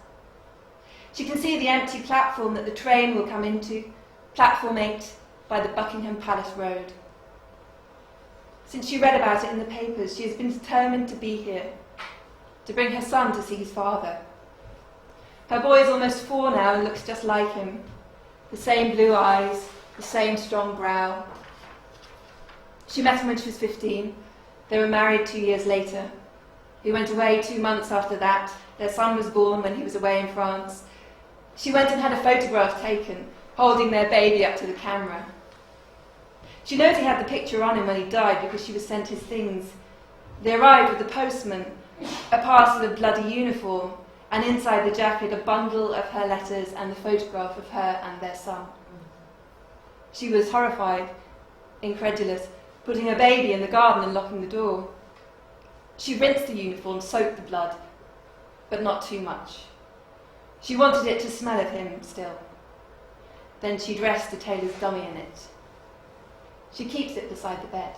She can see the empty platform that the train will come into, platform 8, by the Buckingham Palace Road. Since she read about it in the papers, she has been determined to be here, to bring her son to see his father. Her boy is almost 4 now and looks just like him. The same blue eyes, the same strong brow. She met him when she was 15. They were married 2 years later. He went away 2 months after that. Their son was born when he was away in France. She went and had a photograph taken, holding their baby up to the camera. She knows he had the picture on him when he died because she was sent his things. They arrived with the postman, a parcel of bloody uniform, and inside the jacket a bundle of her letters and the photograph of her and their son. She was horrified, incredulous, putting her baby in the garden and locking the door. She rinsed the uniform, soaked the blood, but not too much. She wanted it to smell of him still. Then she dressed a tailor's dummy in it. She keeps it beside the bed.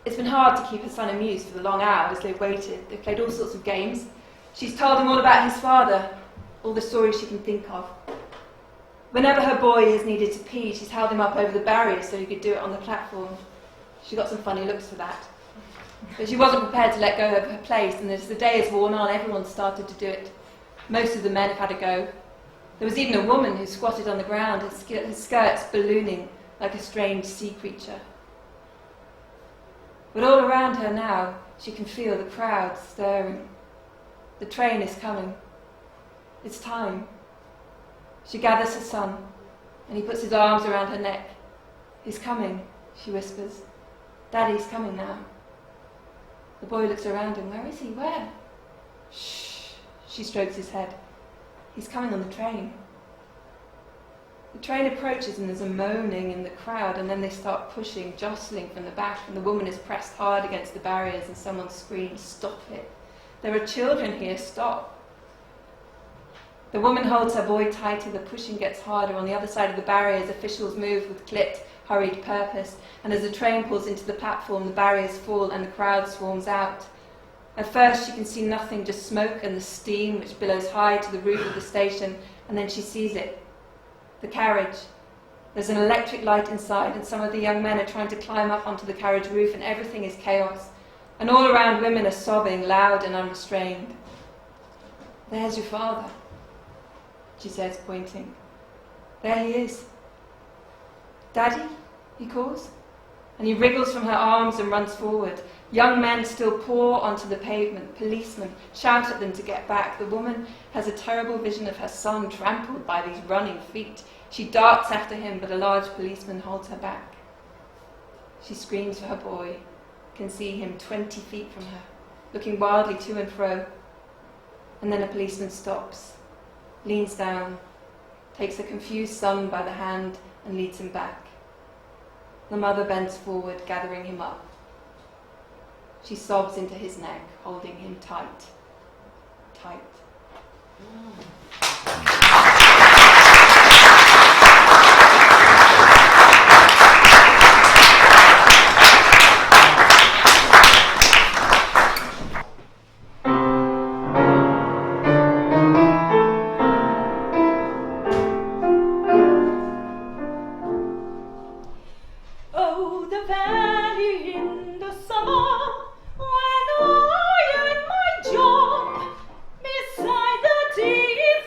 It's been hard to keep her son amused for the long hours they've waited. They've played all sorts of games. She's told him all about his father, all the stories she can think of. Whenever her boy has needed to pee, she's held him up over the barrier so he could do it on the platform. She got some funny looks for that. But she wasn't prepared to let go of her place, and as the day has worn on, everyone started to do it. Most of the men have had a go. There was even a woman who squatted on the ground, her skirts ballooning like a strange sea creature. But all around her now, she can feel the crowd stirring. The train is coming. It's time. She gathers her son, and he puts his arms around her neck. He's coming, she whispers. Daddy's coming now. The boy looks around him. Where is he? Where? Shh. She strokes his head. He's coming on the train. The train approaches and there's a moaning in the crowd, and then they start pushing, jostling from the back, and the woman is pressed hard against the barriers and someone screams, "Stop it. There are children here, stop." The woman holds her boy tighter, the pushing gets harder. On the other side of the barriers, officials move with clipped, hurried purpose, and as the train pulls into the platform, the barriers fall and the crowd swarms out. At first she can see nothing, just smoke and the steam which billows high to the roof of the station, and then she sees it. The carriage. There's an electric light inside, and some of the young men are trying to climb up onto the carriage roof, and everything is chaos. And all around women are sobbing, loud and unrestrained. "There's your father," she says, pointing. "There he is." "Daddy?" he calls, and he wriggles from her arms and runs forward. Young men still pour onto the pavement. Policemen shout at them to get back. The woman has a terrible vision of her son trampled by these running feet. She darts after him, but a large policeman holds her back. She screams for her boy, can see him 20 feet from her, looking wildly to and fro. And then a policeman stops, leans down, takes a confused son by the hand and leads him back. The mother bends forward, gathering him up. She sobs into his neck, holding him tight, tight. Oh, the valley in the summer, when I at my job, beside the deep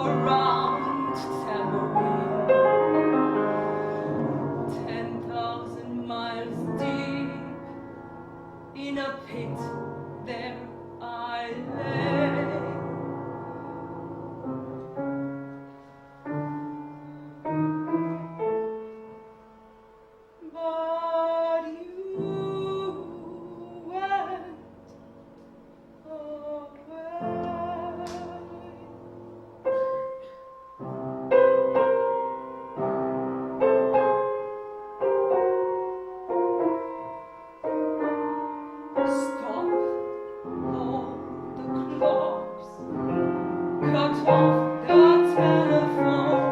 round tambourine, 10,000 miles deep in a pit there I lay. But you went away. Stop all the clocks, cut off the telephone,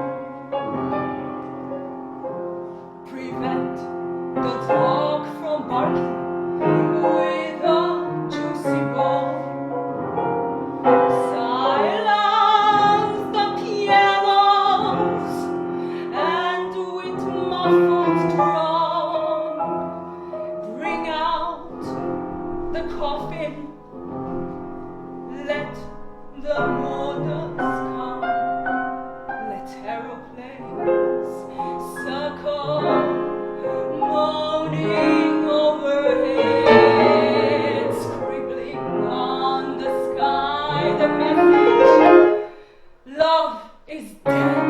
prevent the dog from barking with a juicy bone, silence the pianos, and with muffled drum, bring out the coffin, let the mourners come, let aeroplanes circle, moaning overhead, scribbling on the sky the message, love is dead.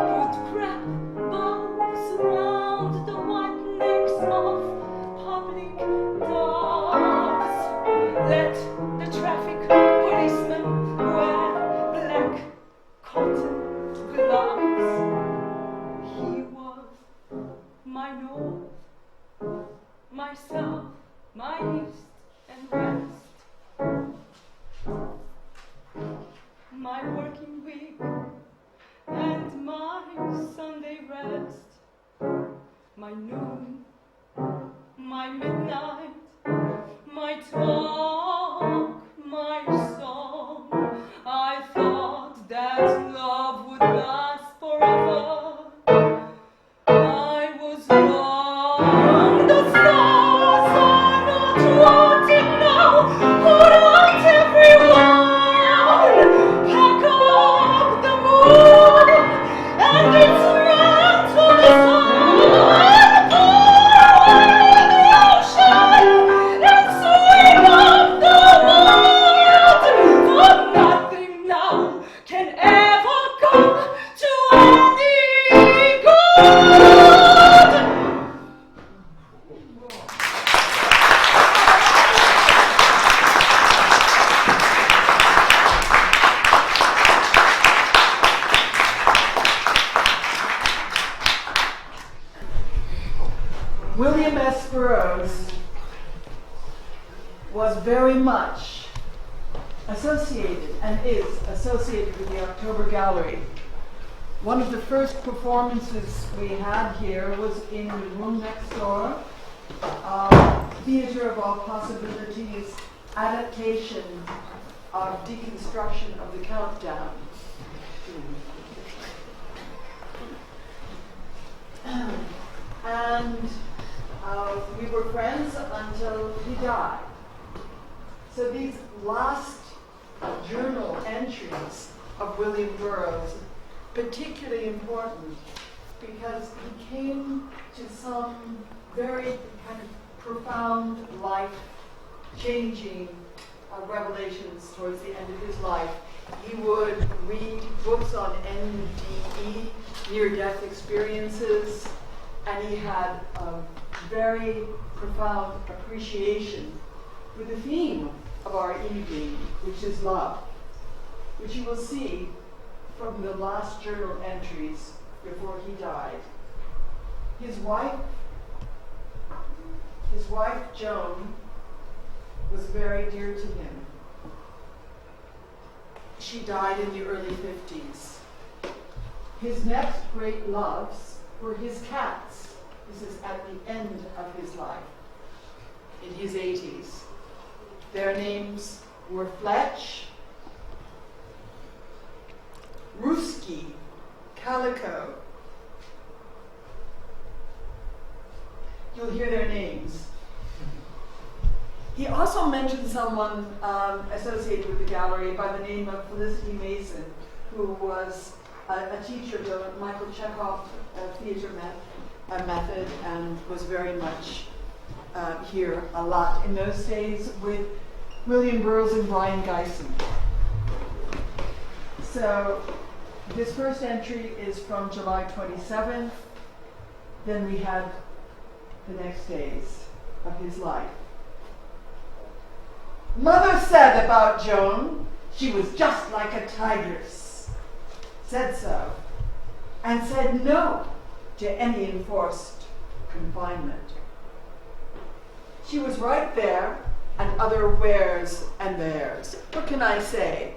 Put crab bows around the white necks of public dogs. Let the traffic policeman wear black cotton gloves. He was my north, my south, my east and west, my working week and my Sunday rest, my noon, my midnight, my talk, my song. I thought that love would last forever. I was wrong. The stars are not wanting now. Put out everyone. Pack up the moon and its mantle the sun. Pour away the ocean and sweep up the world. For nothing now can ever come to any good. William S. Burroughs was very much associated and is associated with the October Gallery. One of the first performances we had here was in the room next door, Theatre of All Possibilities, adaptation of deconstruction of the Countdown. And we were friends until he died. So these last journal entries of William Burroughs, particularly important because he came to some very kind of profound, life-changing revelations towards the end of his life. He would read books on NDE, near-death experiences, and he had a very profound appreciation for the theme of our evening, which is love, which you will see from the last journal entries before he died. His wife, Joan, was very dear to him. She died in the early 50s. His next great loves were his cats. This is at the end of his life, in his 80s. Their names were Fletch, Ruski, Calico. You'll hear their names. He also mentioned someone associated with the gallery by the name of Felicity Mason, who was a teacher of the Michael Chekhov theater method and was very much here a lot in those days with William Burroughs and Brian Geisen. So this first entry is from July 27th. Then we had the next days of his life. Mother said about Joan, she was just like a tigress. Said so, and said no to any enforced confinement. She was right there, and other wheres and theirs. What can I say?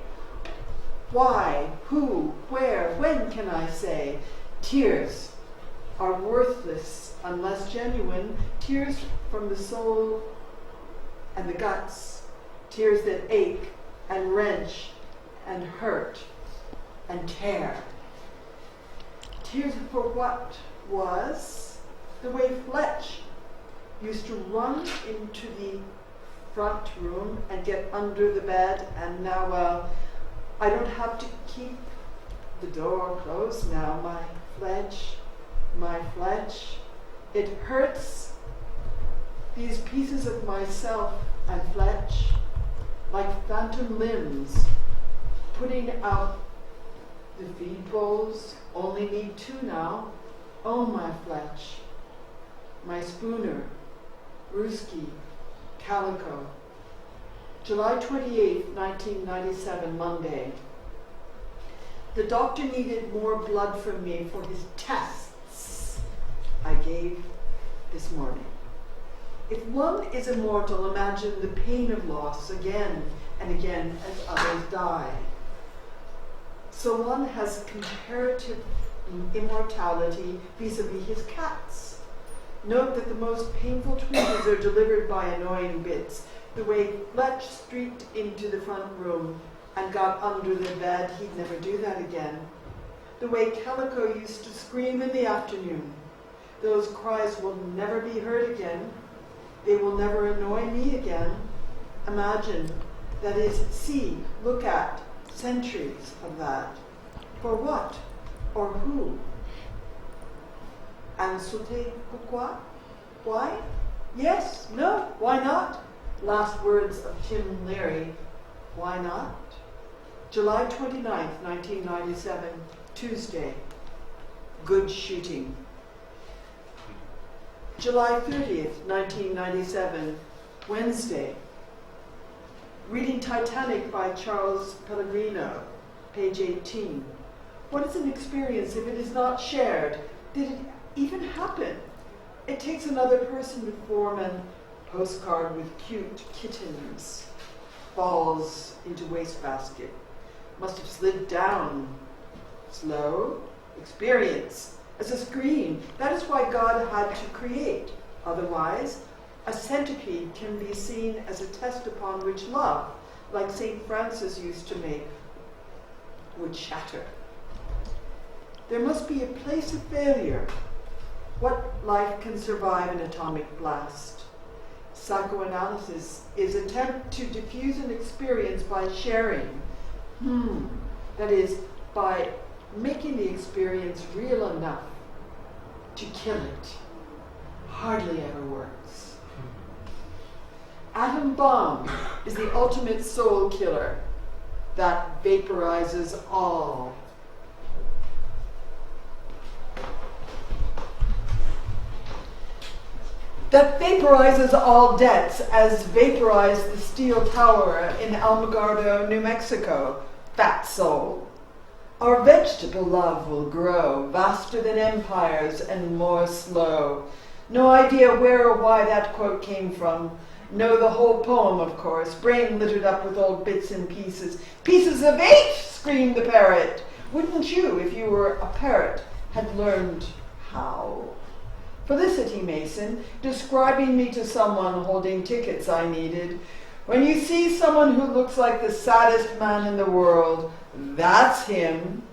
Why, who, where, when can I say? Tears are worthless unless genuine. Tears from the soul and the guts. Tears that ache and wrench and hurt and tear. Tears for what was the way Fletch used to run into the front room and get under the bed, and now, well, I don't have to keep the door closed now, my Fletch. It hurts, these pieces of myself and Fletch, like phantom limbs, putting out the feed bowls, only need 2 now. Oh, my Fletch, my Spooner, Ruski, Calico. July 28, 1997, Monday. The doctor needed more blood from me for his tests I gave this morning. If one is immortal, imagine the pain of loss again and again as others die. So one has comparative immortality vis-a-vis his cats. Note that the most painful tweezers are delivered by annoying bits. The way Fletch streaked into the front room and got under the bed, he'd never do that again. The way Calico used to scream in the afternoon. Those cries will never be heard again. They will never annoy me again. Imagine, that is, see, look at, centuries of that. For what? Or who? And sauter pourquoi? Why? Yes, no, why not? Last words of Tim Leary, why not? July 29th, 1997, Tuesday. Good shooting. July 30th, 1997, Wednesday. Reading Titanic by Charles Pellegrino, page 18. What is an experience if it is not shared? Did it even happen? It takes another person to form a postcard with cute kittens. Falls into wastebasket. Must have slid down. Slow. Experience. As a screen. That is why God had to create. Otherwise, a centipede can be seen as a test upon which love, like St. Francis used to make, would shatter. There must be a place of failure. What life can survive an atomic blast? Psychoanalysis is an attempt to diffuse an experience by sharing. That is, by making the experience real enough to kill it. Hardly ever works. Atom bomb is the ultimate soul killer that vaporizes all. That vaporizes all debts, as vaporized the steel tower in Alamogordo, New Mexico. Fat soul. Our vegetable love will grow, vaster than empires and more slow. No idea where or why that quote came from. Know the whole poem, of course. Brain littered up with old bits and pieces. Pieces of 8, screamed the parrot. Wouldn't you, if you were a parrot, had learned how? Felicity Mason, describing me to someone holding tickets I needed. When you see someone who looks like the saddest man in the world, that's him.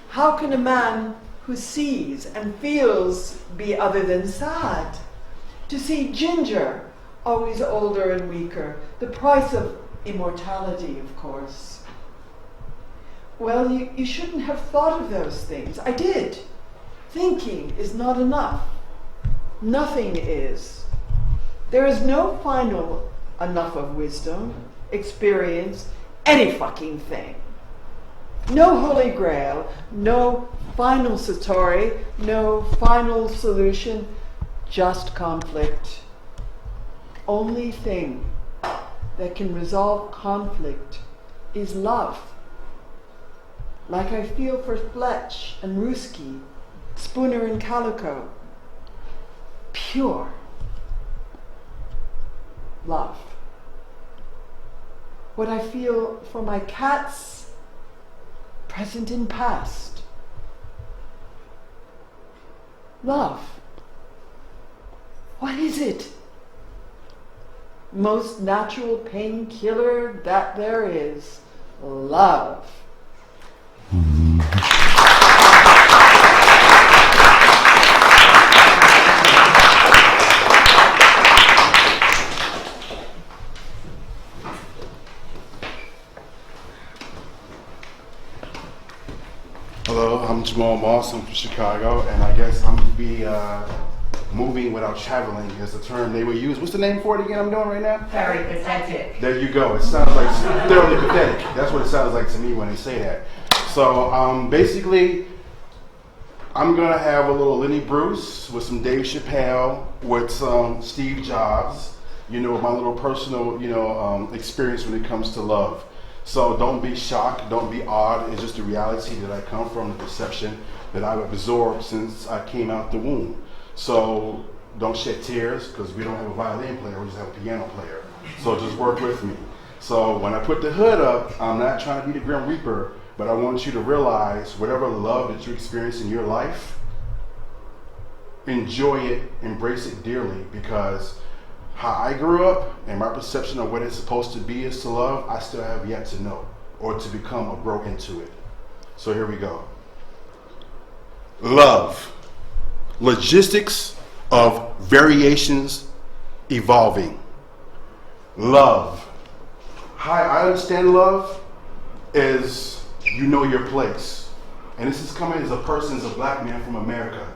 How can a man who sees and feels be other than sad? To see Ginger, always older and weaker, the price of immortality, of course. Well, you shouldn't have thought of those things. I did. Thinking is not enough. Nothing is. There is no final enough of wisdom, experience, any fucking thing. No holy grail, no final satori, no final solution, just conflict. Only thing that can resolve conflict is love. Like I feel for Fletch and Ruski, Spooner and Calico. Pure love. What I feel for my cats, present and past. Love. What is it? Most natural painkiller that there is. Love. Hello, I'm Jamal Moss. I'm from Chicago, and I guess I'm going to be moving without traveling is the term they would use. What's the name for it again I'm doing right now? Very pathetic. There you go. It sounds like thoroughly pathetic. That's what it sounds like to me when they say that. So basically, I'm going to have a little Lenny Bruce with some Dave Chappelle, with some Steve Jobs, my little personal, experience when it comes to love. So don't be shocked, don't be awed. It's just the reality that I come from, the perception that I've absorbed since I came out the womb. So don't shed tears, because we don't have a violin player, we just have a piano player. So just work with me. So when I put the hood up, I'm not trying to be the Grim Reaper, but I want you to realize whatever love that you experience in your life, enjoy it, embrace it dearly, because how I grew up and my perception of what it's supposed to be is to love, I still have yet to know or to become or grow into it. So here we go. Love. Logistics of variations evolving. Love. How I understand love is you know your place. And this is coming as a person, as a black man from America,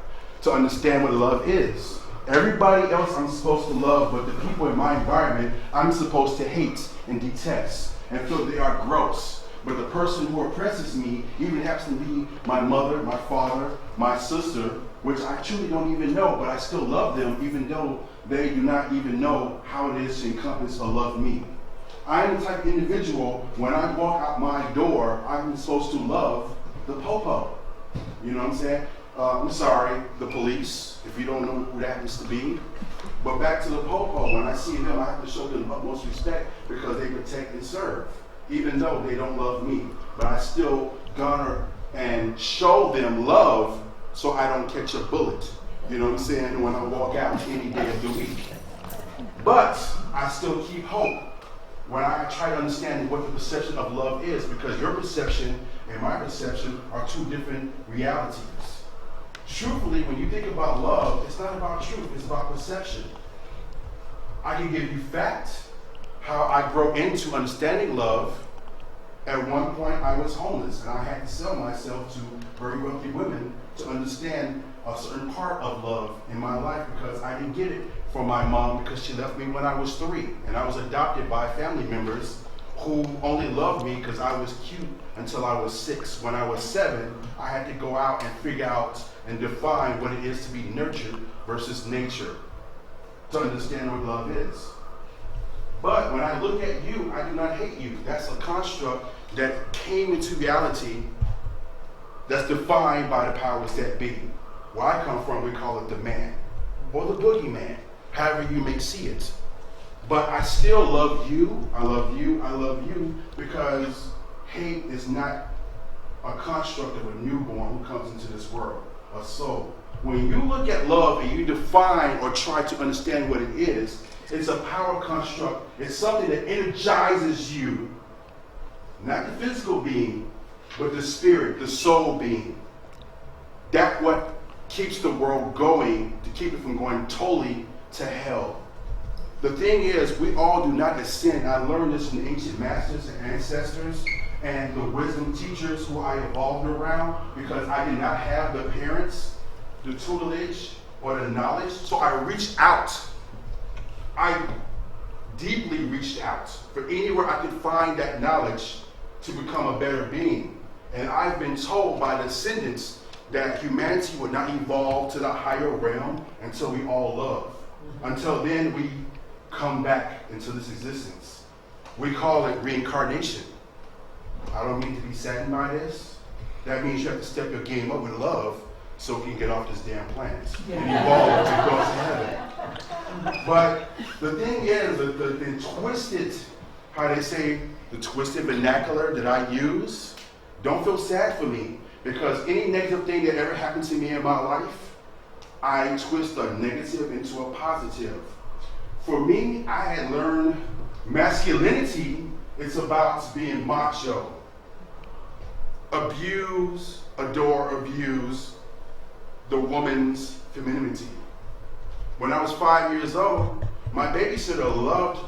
to understand what love is. Everybody else I'm supposed to love, but the people in my environment I'm supposed to hate and detest and feel they are gross. But the person who oppresses me even happens to be my mother, my father, my sister, which I truly don't even know, but I still love them even though they do not even know how it is to encompass or love me. I am the type of individual, when I walk out my door, I'm supposed to love the popo. You know what I'm saying? I'm sorry, the police, if you don't know who that happens to be. But back to the popo, when I see them, I have to show them the utmost respect because they protect and serve, even though they don't love me. But I still garner and show them love so I don't catch a bullet. You know what I'm saying? When I walk out any day of the week. But I still keep hope when I try to understand what the perception of love is, because your perception and my perception are two different realities. Truthfully, when you think about love, it's not about truth, it's about perception. I can give you fact, how I grow into understanding love. At one point, I was homeless, and I had to sell myself to very wealthy women to understand a certain part of love in my life, because I didn't get it from my mom because she left me when I was 3, and I was adopted by family members who only loved me because I was cute until I was 6. When I was 7, I had to go out and figure out and define what it is to be nurtured versus nature to understand what love is. But when I look at you, I do not hate you. That's a construct that came into reality that's defined by the powers that be. Where I come from, we call it the man or the boogeyman, however you may see it. But I still love you, I love you, I love you, because hate is not a construct of a newborn who comes into this world, a soul. When you look at love and you define or try to understand what it is, it's a power construct. It's something that energizes you, not the physical being, but the spirit, the soul being. That's what keeps the world going, to keep it from going totally to hell. The thing is, we all do not ascend. I learned this from the ancient masters and ancestors, and the wisdom teachers who I evolved around, because I did not have the parents, the tutelage, or the knowledge. So I reached out. I deeply reached out for anywhere I could find that knowledge to become a better being. And I've been told by descendants that humanity would not evolve to the higher realm until we all love. Until then, we come back into this existence. We call it reincarnation. I don't mean to be saddened by this. That means you have to step your game up with love so we can get off this damn planet and evolve and go to heaven. But the thing is, the twisted, how they say, the twisted vernacular that I use, don't feel sad for me, because any negative thing that ever happened to me in my life, I twist a negative into a positive. For me, I had learned masculinity is about being macho. Abuse, adore, abuse the woman's femininity. When I was 5 years old, my babysitter loved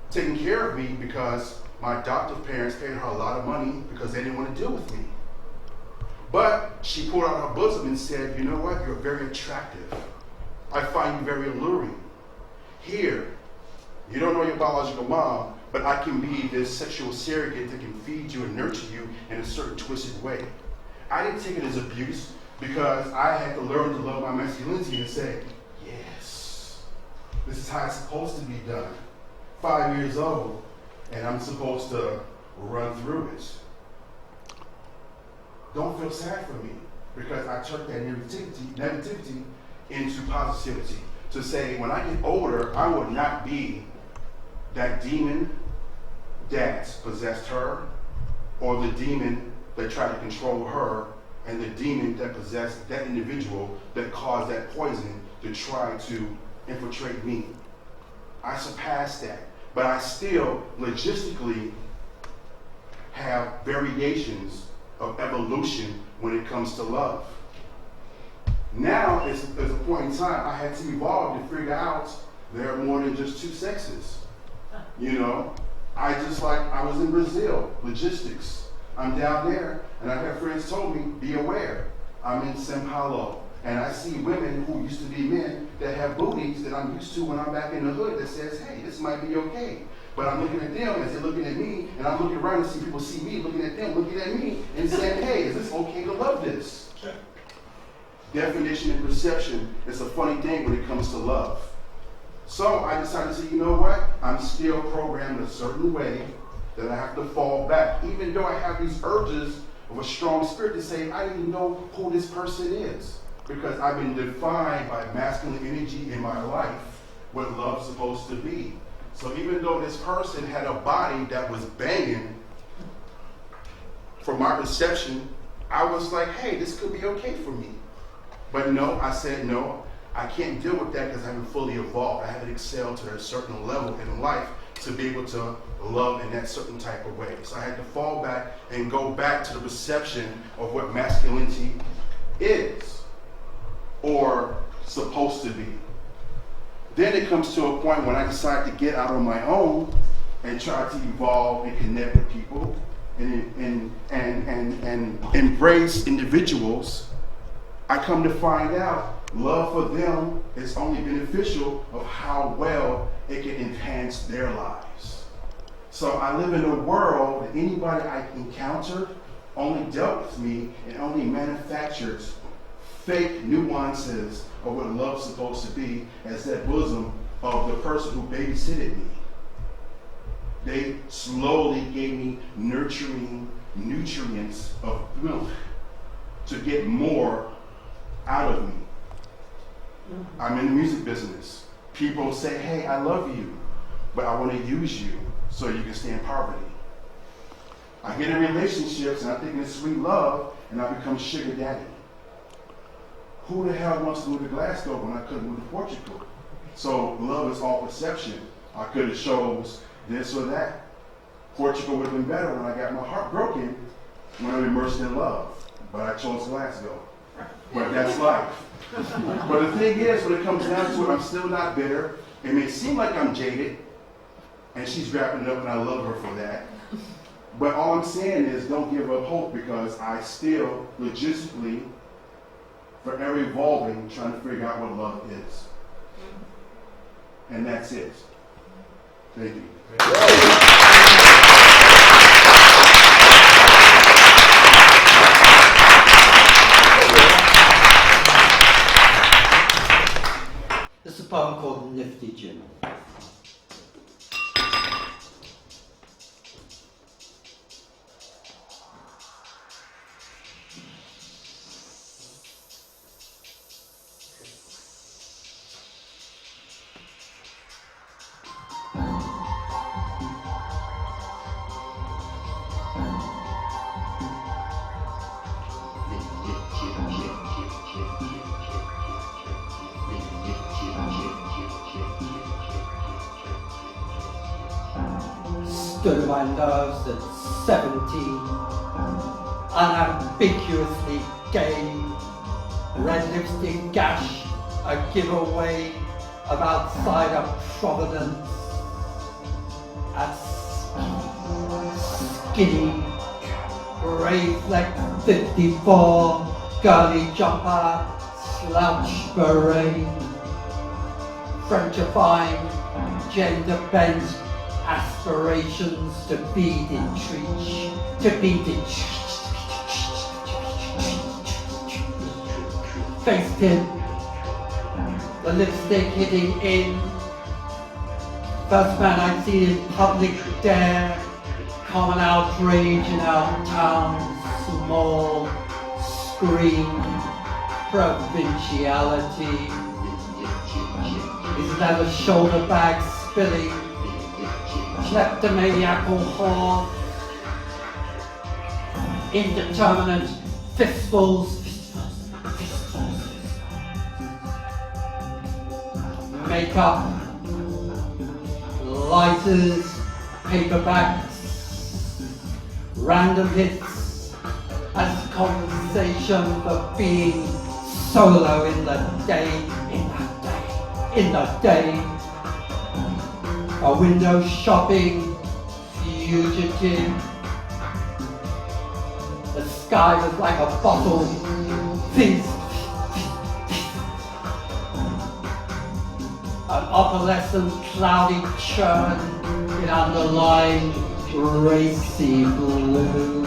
taking care of me because my adoptive parents paid her a lot of money because they didn't want to deal with me. But she pulled out her bosom and said, you know what, you're very attractive. I find you very alluring. Here, you don't know your biological mom, but I can be this sexual surrogate that can feed you and nurture you in a certain twisted way. I didn't take it as abuse because I had to learn to love my masculinity and say, yes, this is how it's supposed to be done. 5 years old, and I'm supposed to run through it. Don't feel sad for me, because I took that negativity into positivity. To say, when I get older, I will not be that demon that possessed her, or the demon that tried to control her, and the demon that possessed that individual that caused that poison to try to infiltrate me. I surpassed that, but I still logistically have variations of evolution when it comes to love. Now, as a point in time, I had to evolve to figure out there are more than just two sexes. You know, I was in Brazil, logistics. I'm down there, and I have friends told me, be aware. I'm in São Paulo, and I see women who used to be men that have booties that I'm used to when I'm back in the hood that says, hey, this might be okay. But I'm looking at them as they're looking at me, and I'm looking around and see people see me looking at them, looking at me, and saying, hey, is this okay to love this? Definition and perception is a funny thing when it comes to love. So I decided to say, you know what? I'm still programmed a certain way that I have to fall back, even though I have these urges of a strong spirit to say, I didn't know who this person is, because I've been defined by masculine energy in my life, what love's supposed to be. So even though this person had a body that was banging, from my perception, I was like, hey, this could be okay for me. But no, I said no, I can't deal with that because I haven't fully evolved. I haven't excelled to a certain level in life to be able to love in that certain type of way. So I had to fall back and go back to the perception of what masculinity is or supposed to be. Then it comes to a point when I decide to get out on my own and try to evolve and connect with people and embrace individuals. I come to find out love for them is only beneficial of how well it can enhance their lives. So I live in a world that anybody I encountered only dealt with me and only manufactures fake nuances of what love's supposed to be as that bosom of the person who babysitted me. They slowly gave me nurturing nutrients of milk to get more out of me. I'm in the music business. People say, hey, I love you, but I want to use you so you can stay in poverty. I get in relationships and I think it's sweet love and I become sugar daddy. Who the hell wants to move to Glasgow when I couldn't move to Portugal? So love is all perception. I could have chose this or that. Portugal would have been better when I got my heart broken when I'm immersed in love. But I chose Glasgow. But that's life. But the thing is, when it comes down to it, I'm still not bitter. It may seem like I'm jaded, and she's wrapping it up, and I love her for that. But all I'm saying is don't give up hope, because I still logistically, forever evolving, trying to figure out what love is. And that's it. Thank you. This is a poem called Nifty Jim. Stood my nerves at 17, unambiguously gay, red lipstick gash, a giveaway of outsider providence, at skinny, grey fleck 54, girly jumper, slouch beret, Frenchifying, gender bent, aspirations to be the treat, faced him, the lipstick hitting in, first man I'd seen in public dare, common outrage in our town, small screen, provinciality, his leather shoulder bag spilling, kleptomaniacal whore, indeterminate fistfuls, makeup, lighters, paperbacks, random hits as compensation for being solo in the day, a window shopping fugitive. The sky was like a bottle fizz. An opalescent cloudy churn in underlying racy blue.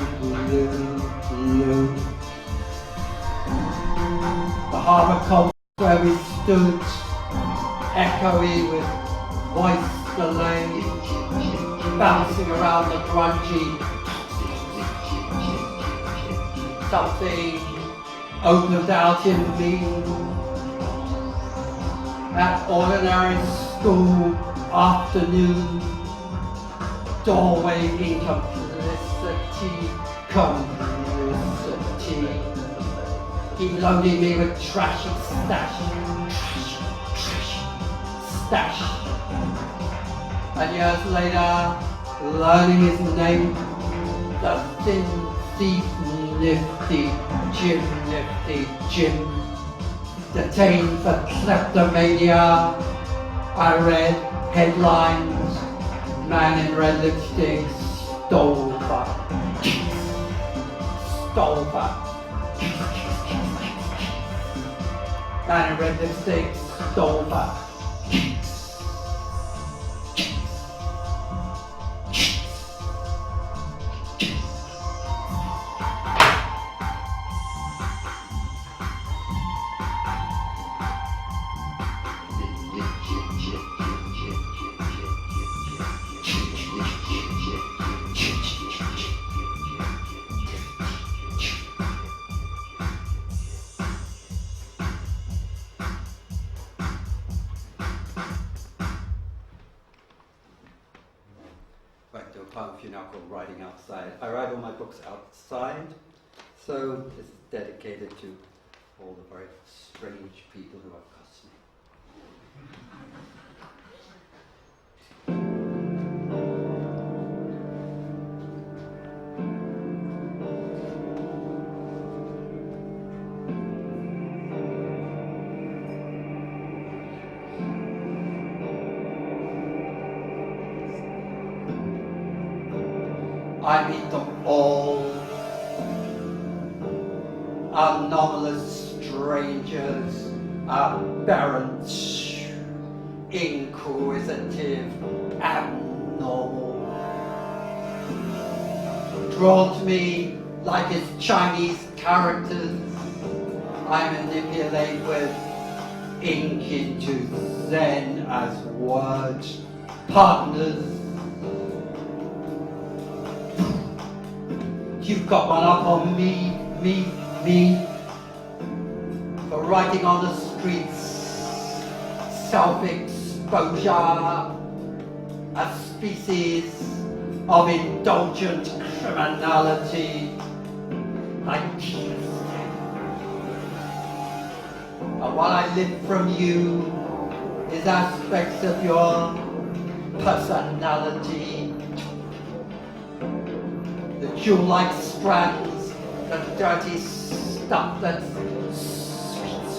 The harbour cove where we stood, echoey with voice delay, bouncing around the grungy. Something opened out in me. That ordinary school afternoon, doorway complicity. He loaded me with trashy stash. And years later, learning his name, the thin thief, nifty Jim, detained for kleptomania. I read headlines, man in red lipstick stole back. Man in red lipstick stole back. Writing outside. I write all my books outside, so this is dedicated to all the very strange people who have cussed me. I meet them all. Anomalous strangers, aberrant, inquisitive, abnormal. Drawn to me like his Chinese characters, I manipulate with ink into Zen as word partners. You've got one up on me, for writing on the streets, self-exposure, a species of indulgent criminality. And what I live from you is aspects of your personality. The jewel-like strands, the dirty stuff that's sweet.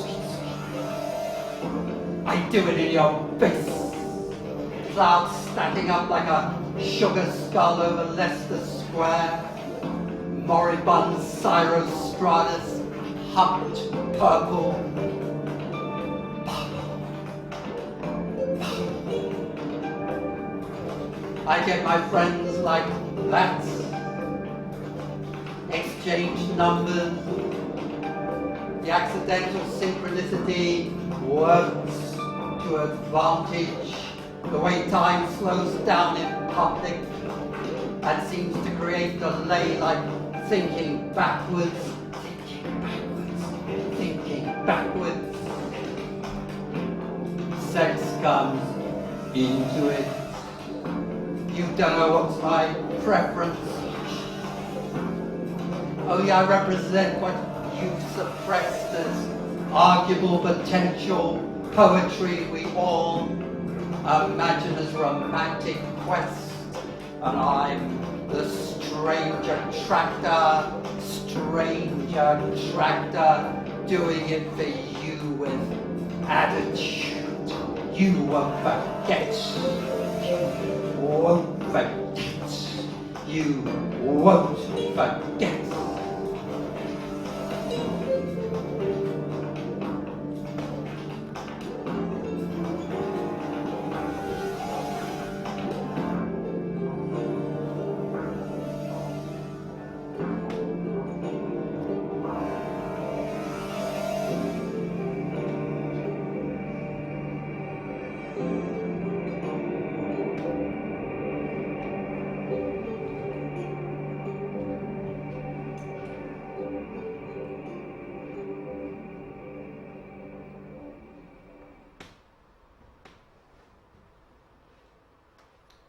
I do it in your face. Clouds stacking up like a sugar skull over Leicester Square. Moribund Cyrostratus, humped purple. I get my friends like that. Exchange numbers. The accidental synchronicity works to advantage. The way time slows down in public and seems to create delay, like thinking backwards, thinking backwards. Sex comes into it. You don't know what's my preference. Oh yeah, I represent what you've suppressed as arguable potential poetry we all imagine as romantic quest. And I'm the strange attractor, doing it for you with attitude. You won't forget. You won't forget. You won't forget.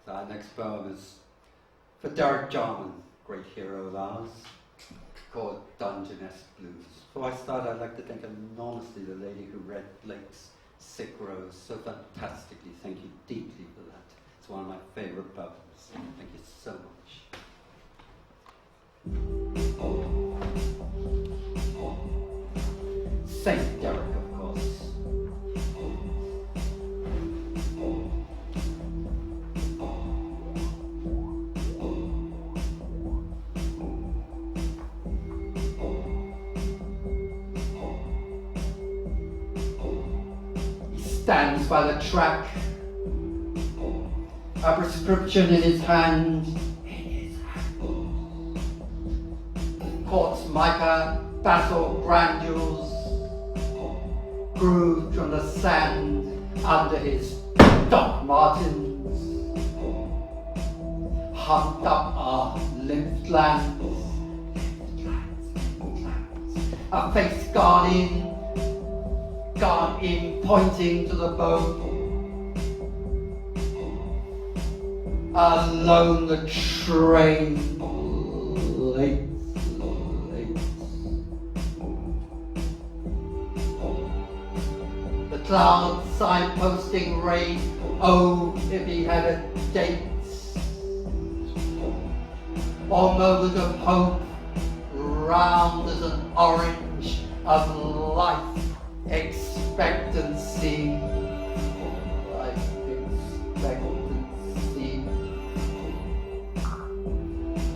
Our next poem is for Derek Jarman, great hero of ours, called Dungeness Blues. Before I start, I'd like to thank enormously the lady who read Blake's Sick Rose so fantastically. Thank you deeply for that. It's one of my favourite poems. Thank you so much. Saint Derek, of course. Stands by the track, a prescription in his hand, quartz mica, basalt granules, grooved from the sand under his Doc Martens, humped up our lymph glands, a face gone in, pointing to the bone. Alone the train, late. The clouds signposting rain, oh, if he had a date. Or moment of hope, round as an orange of life. Expectancy, life expectancy.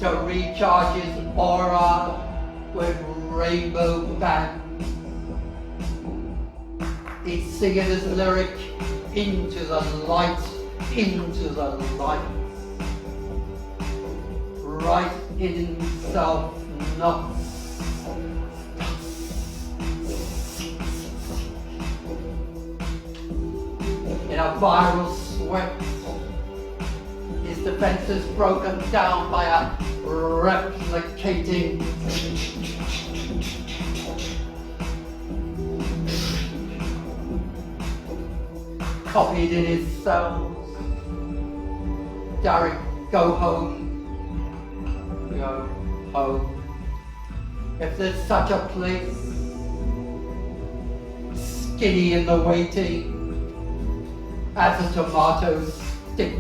to recharge his aura with rainbow bands. He's singing his lyric into the light, into the light. Right in himself, not. In a viral sweat, his defenses broken down by a replicating copied in his cells. Derek, go home. Go home. If there's such a place, skinny in the waiting, as a tomato stick,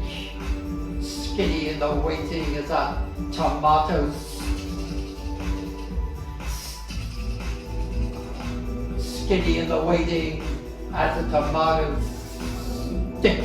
skinny in the waiting as a tomato skinny in the waiting as a tomato stick.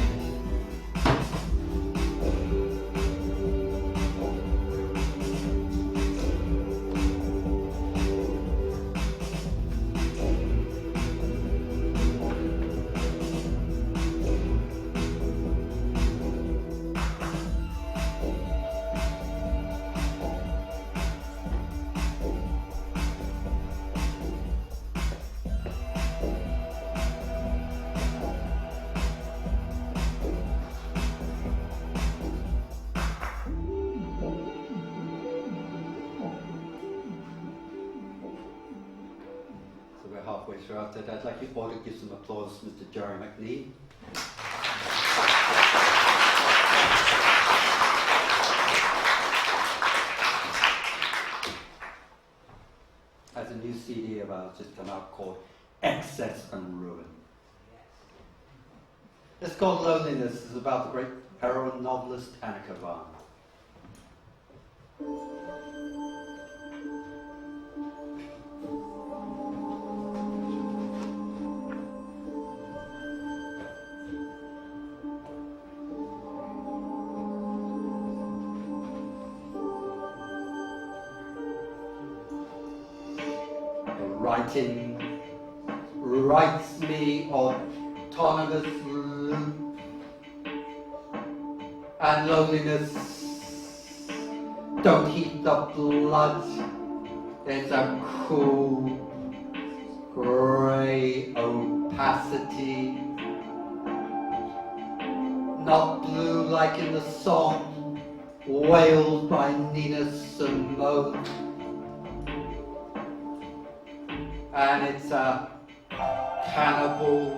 Halfway throughout that, I'd like you all to give some applause to Mr. Jerry MacNeice. Has a new CD of ours just come out called Excess and Ruin. It's called Loneliness. It's about the great heroine novelist Hanneke Van. Writing writes me autonomous loop, and loneliness don't heat the blood. There's a cool grey opacity, not blue like in the song wailed by Nina Simone. And it's a cannibal,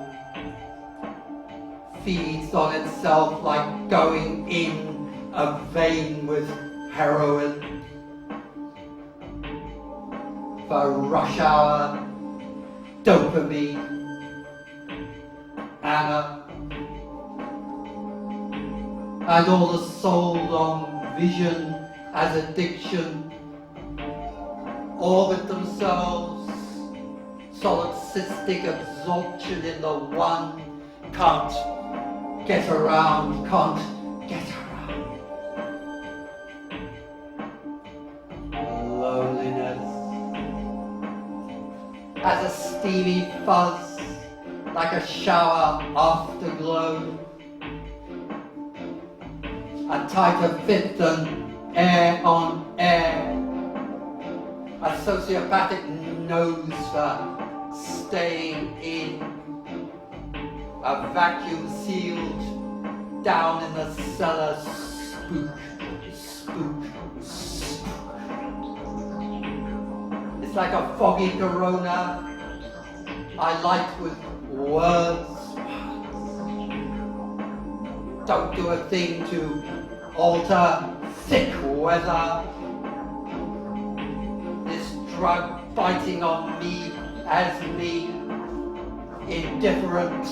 feeds on itself like going in a vein with heroin. For rush hour, dopamine, Anna, and all the soul-long vision as addiction orbit themselves. Solipsistic absorption in the one, can't get around, can't get around. Loneliness as a steamy fuzz, like a shower afterglow, a tighter fit than air on air, a sociopathic nose for staying in, a vacuum sealed down in the cellar, spook, spook, spook. It's like a foggy corona I light with words. Don't do a thing to alter thick weather. This drug biting on me as me, indifferent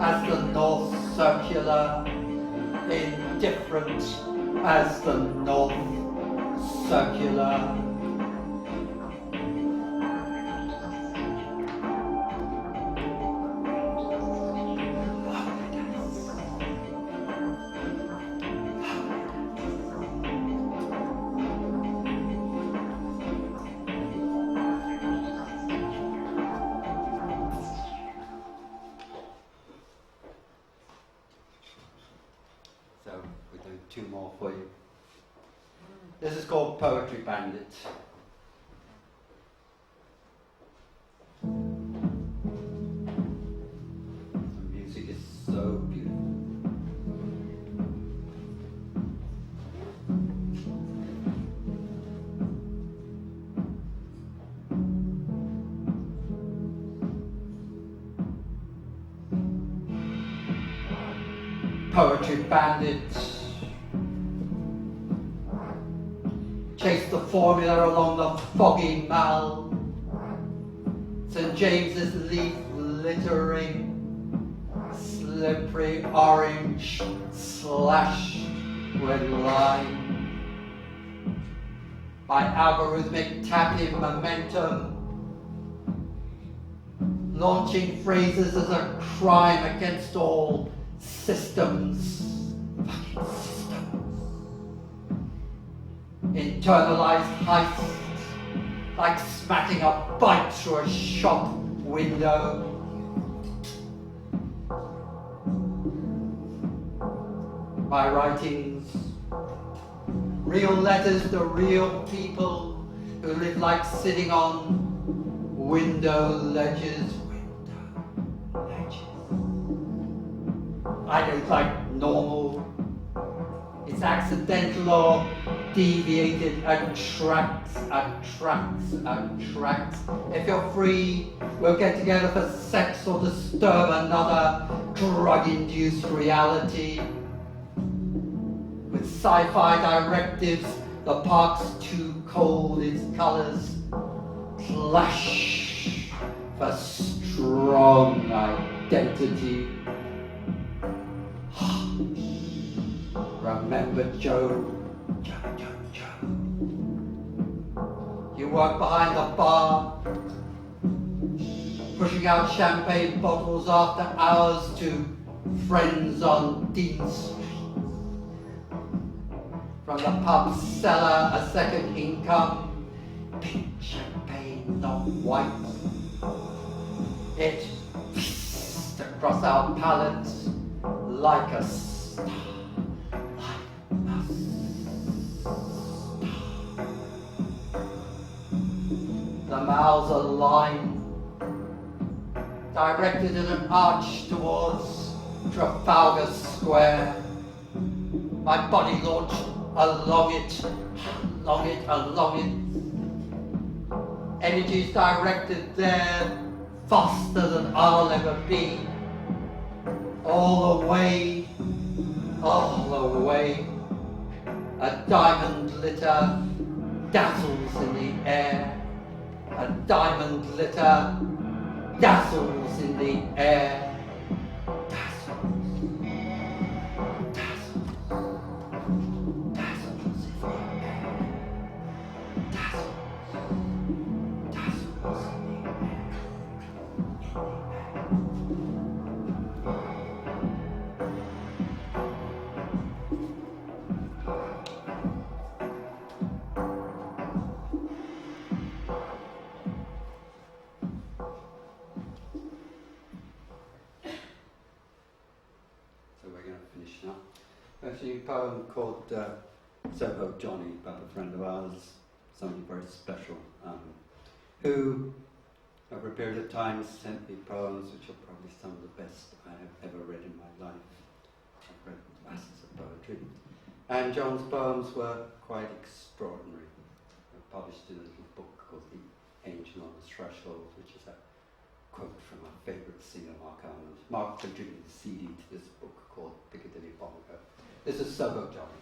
as the North Circular, indifferent as the North Circular. two more for you. This is called Poetry Bandit. The music is so beautiful. Poetry bandit. Chase the formula along the foggy mall. St. James's leaf littering, slippery orange slashed with lime. By algorithmic tapping momentum, launching phrases as a crime against all systems. Fucking systems. Internalized heist, like smacking a bite through a shop window. My writings, real letters to real people who live like sitting on window ledges. I don't like normal. It's accidental or deviated, attracts. If you're free, we'll get together for sex or disturb another drug-induced reality. With sci-fi directives, the park's too cold, its colors clash for strong identity. Remember Joe. You work behind the bar, pushing out champagne bottles after hours to friends on Dean Street. From the pub cellar, a second income, pink champagne, not white. It fizzed across our palates like a star. The mouths are lined, directed in an arch towards Trafalgar Square. My body launched along it. Energies directed there faster than I'll ever be. All the way. A diamond glitter dazzles in the air. A diamond glitter dazzles in the air. A new poem called Soho Johnny, about a friend of ours, somebody very special, who over a period of time sent me poems which are probably some of the best I have ever read in my life. I've read masses of poetry. And John's poems were quite extraordinary. I published in a little book called The Angel on the Threshold, which is a quote from my favourite singer, Mark Auden. Mark contributed a CD to this book called Piccadilly Bongo. This is Soho Johnny.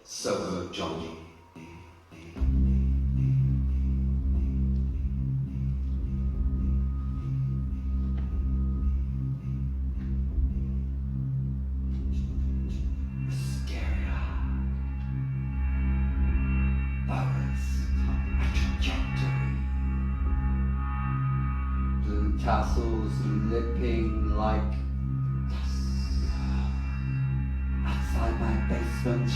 Soho Johnny. Tassels lipping like dust. Outside my basement,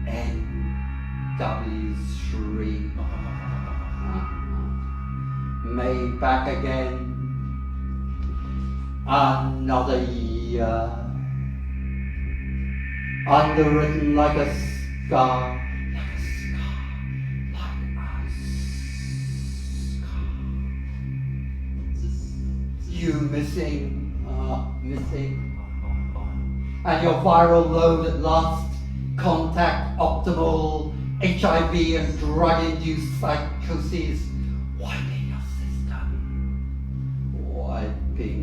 NW3. Made back again. another year, underwritten like a scar, like a scar, like a scar. You missing, missing, and your viral load at last, contact optimal, HIV and drug-induced psychoses, wiping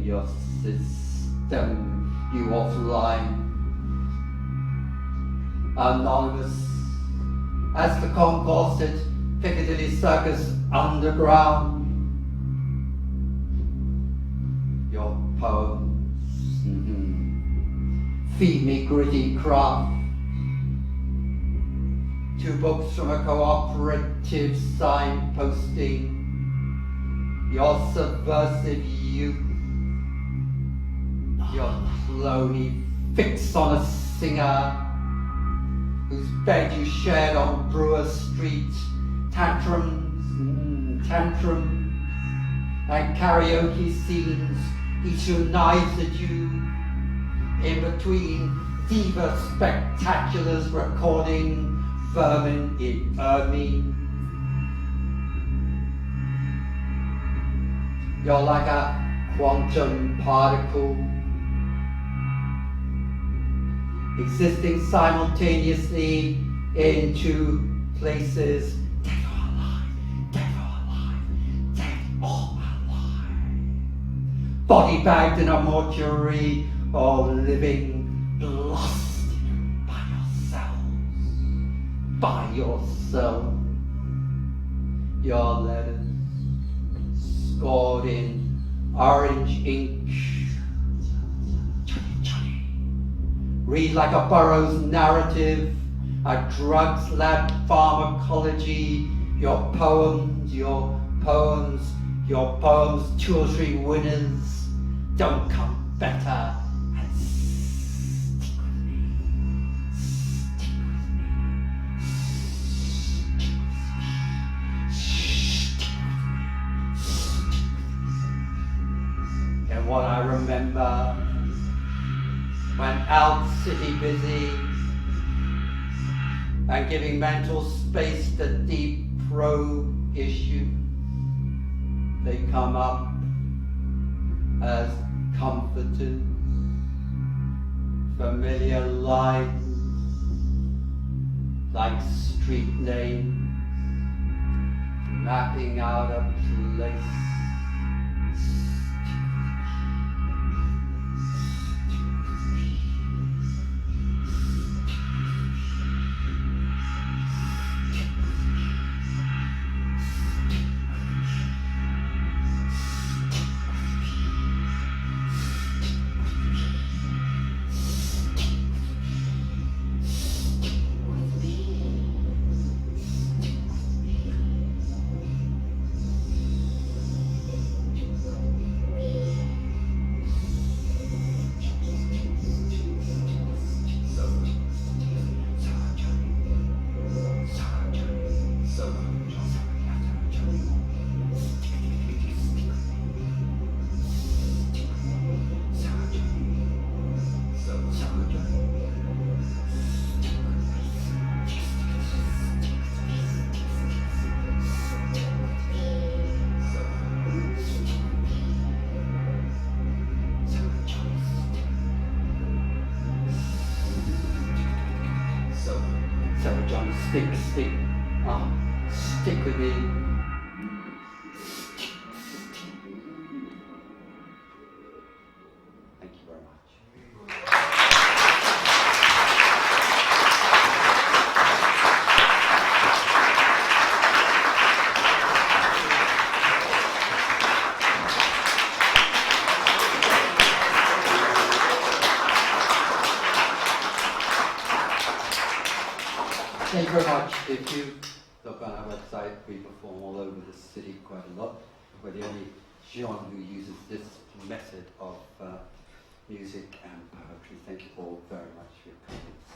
your system, you offline. Anonymous as the concourse at Piccadilly Circus Underground. Your poems, feed me gritty craft. 2 books from a cooperative signposting. Your subversive youth, your cloney fix on a singer whose bed you shared on Brewer Street, tantrums, and karaoke scenes, each who knives at you, in between diva spectaculars recording vermin in ermine. You're like a quantum particle, existing simultaneously in 2 places, dead or alive, dead or alive, dead or alive. Body bagged in a mortuary or living lost by yourself. Your letters scored in orange ink. Read like a Burroughs narrative, a drugs lab pharmacology. Your poems, 2 or 3 winners don't come better. And stick with me, stick with me, stick with me. And what I remember, went out city busy and giving mental space to deep probe issues. They come up as comforters, familiar lines like street names, mapping out a place. Stick with me. Thank you very much. Thank you very much. If you look on our website, we perform all over the city quite a lot. We're the only genre who uses this method of music and poetry. Thank you all very much for your comments.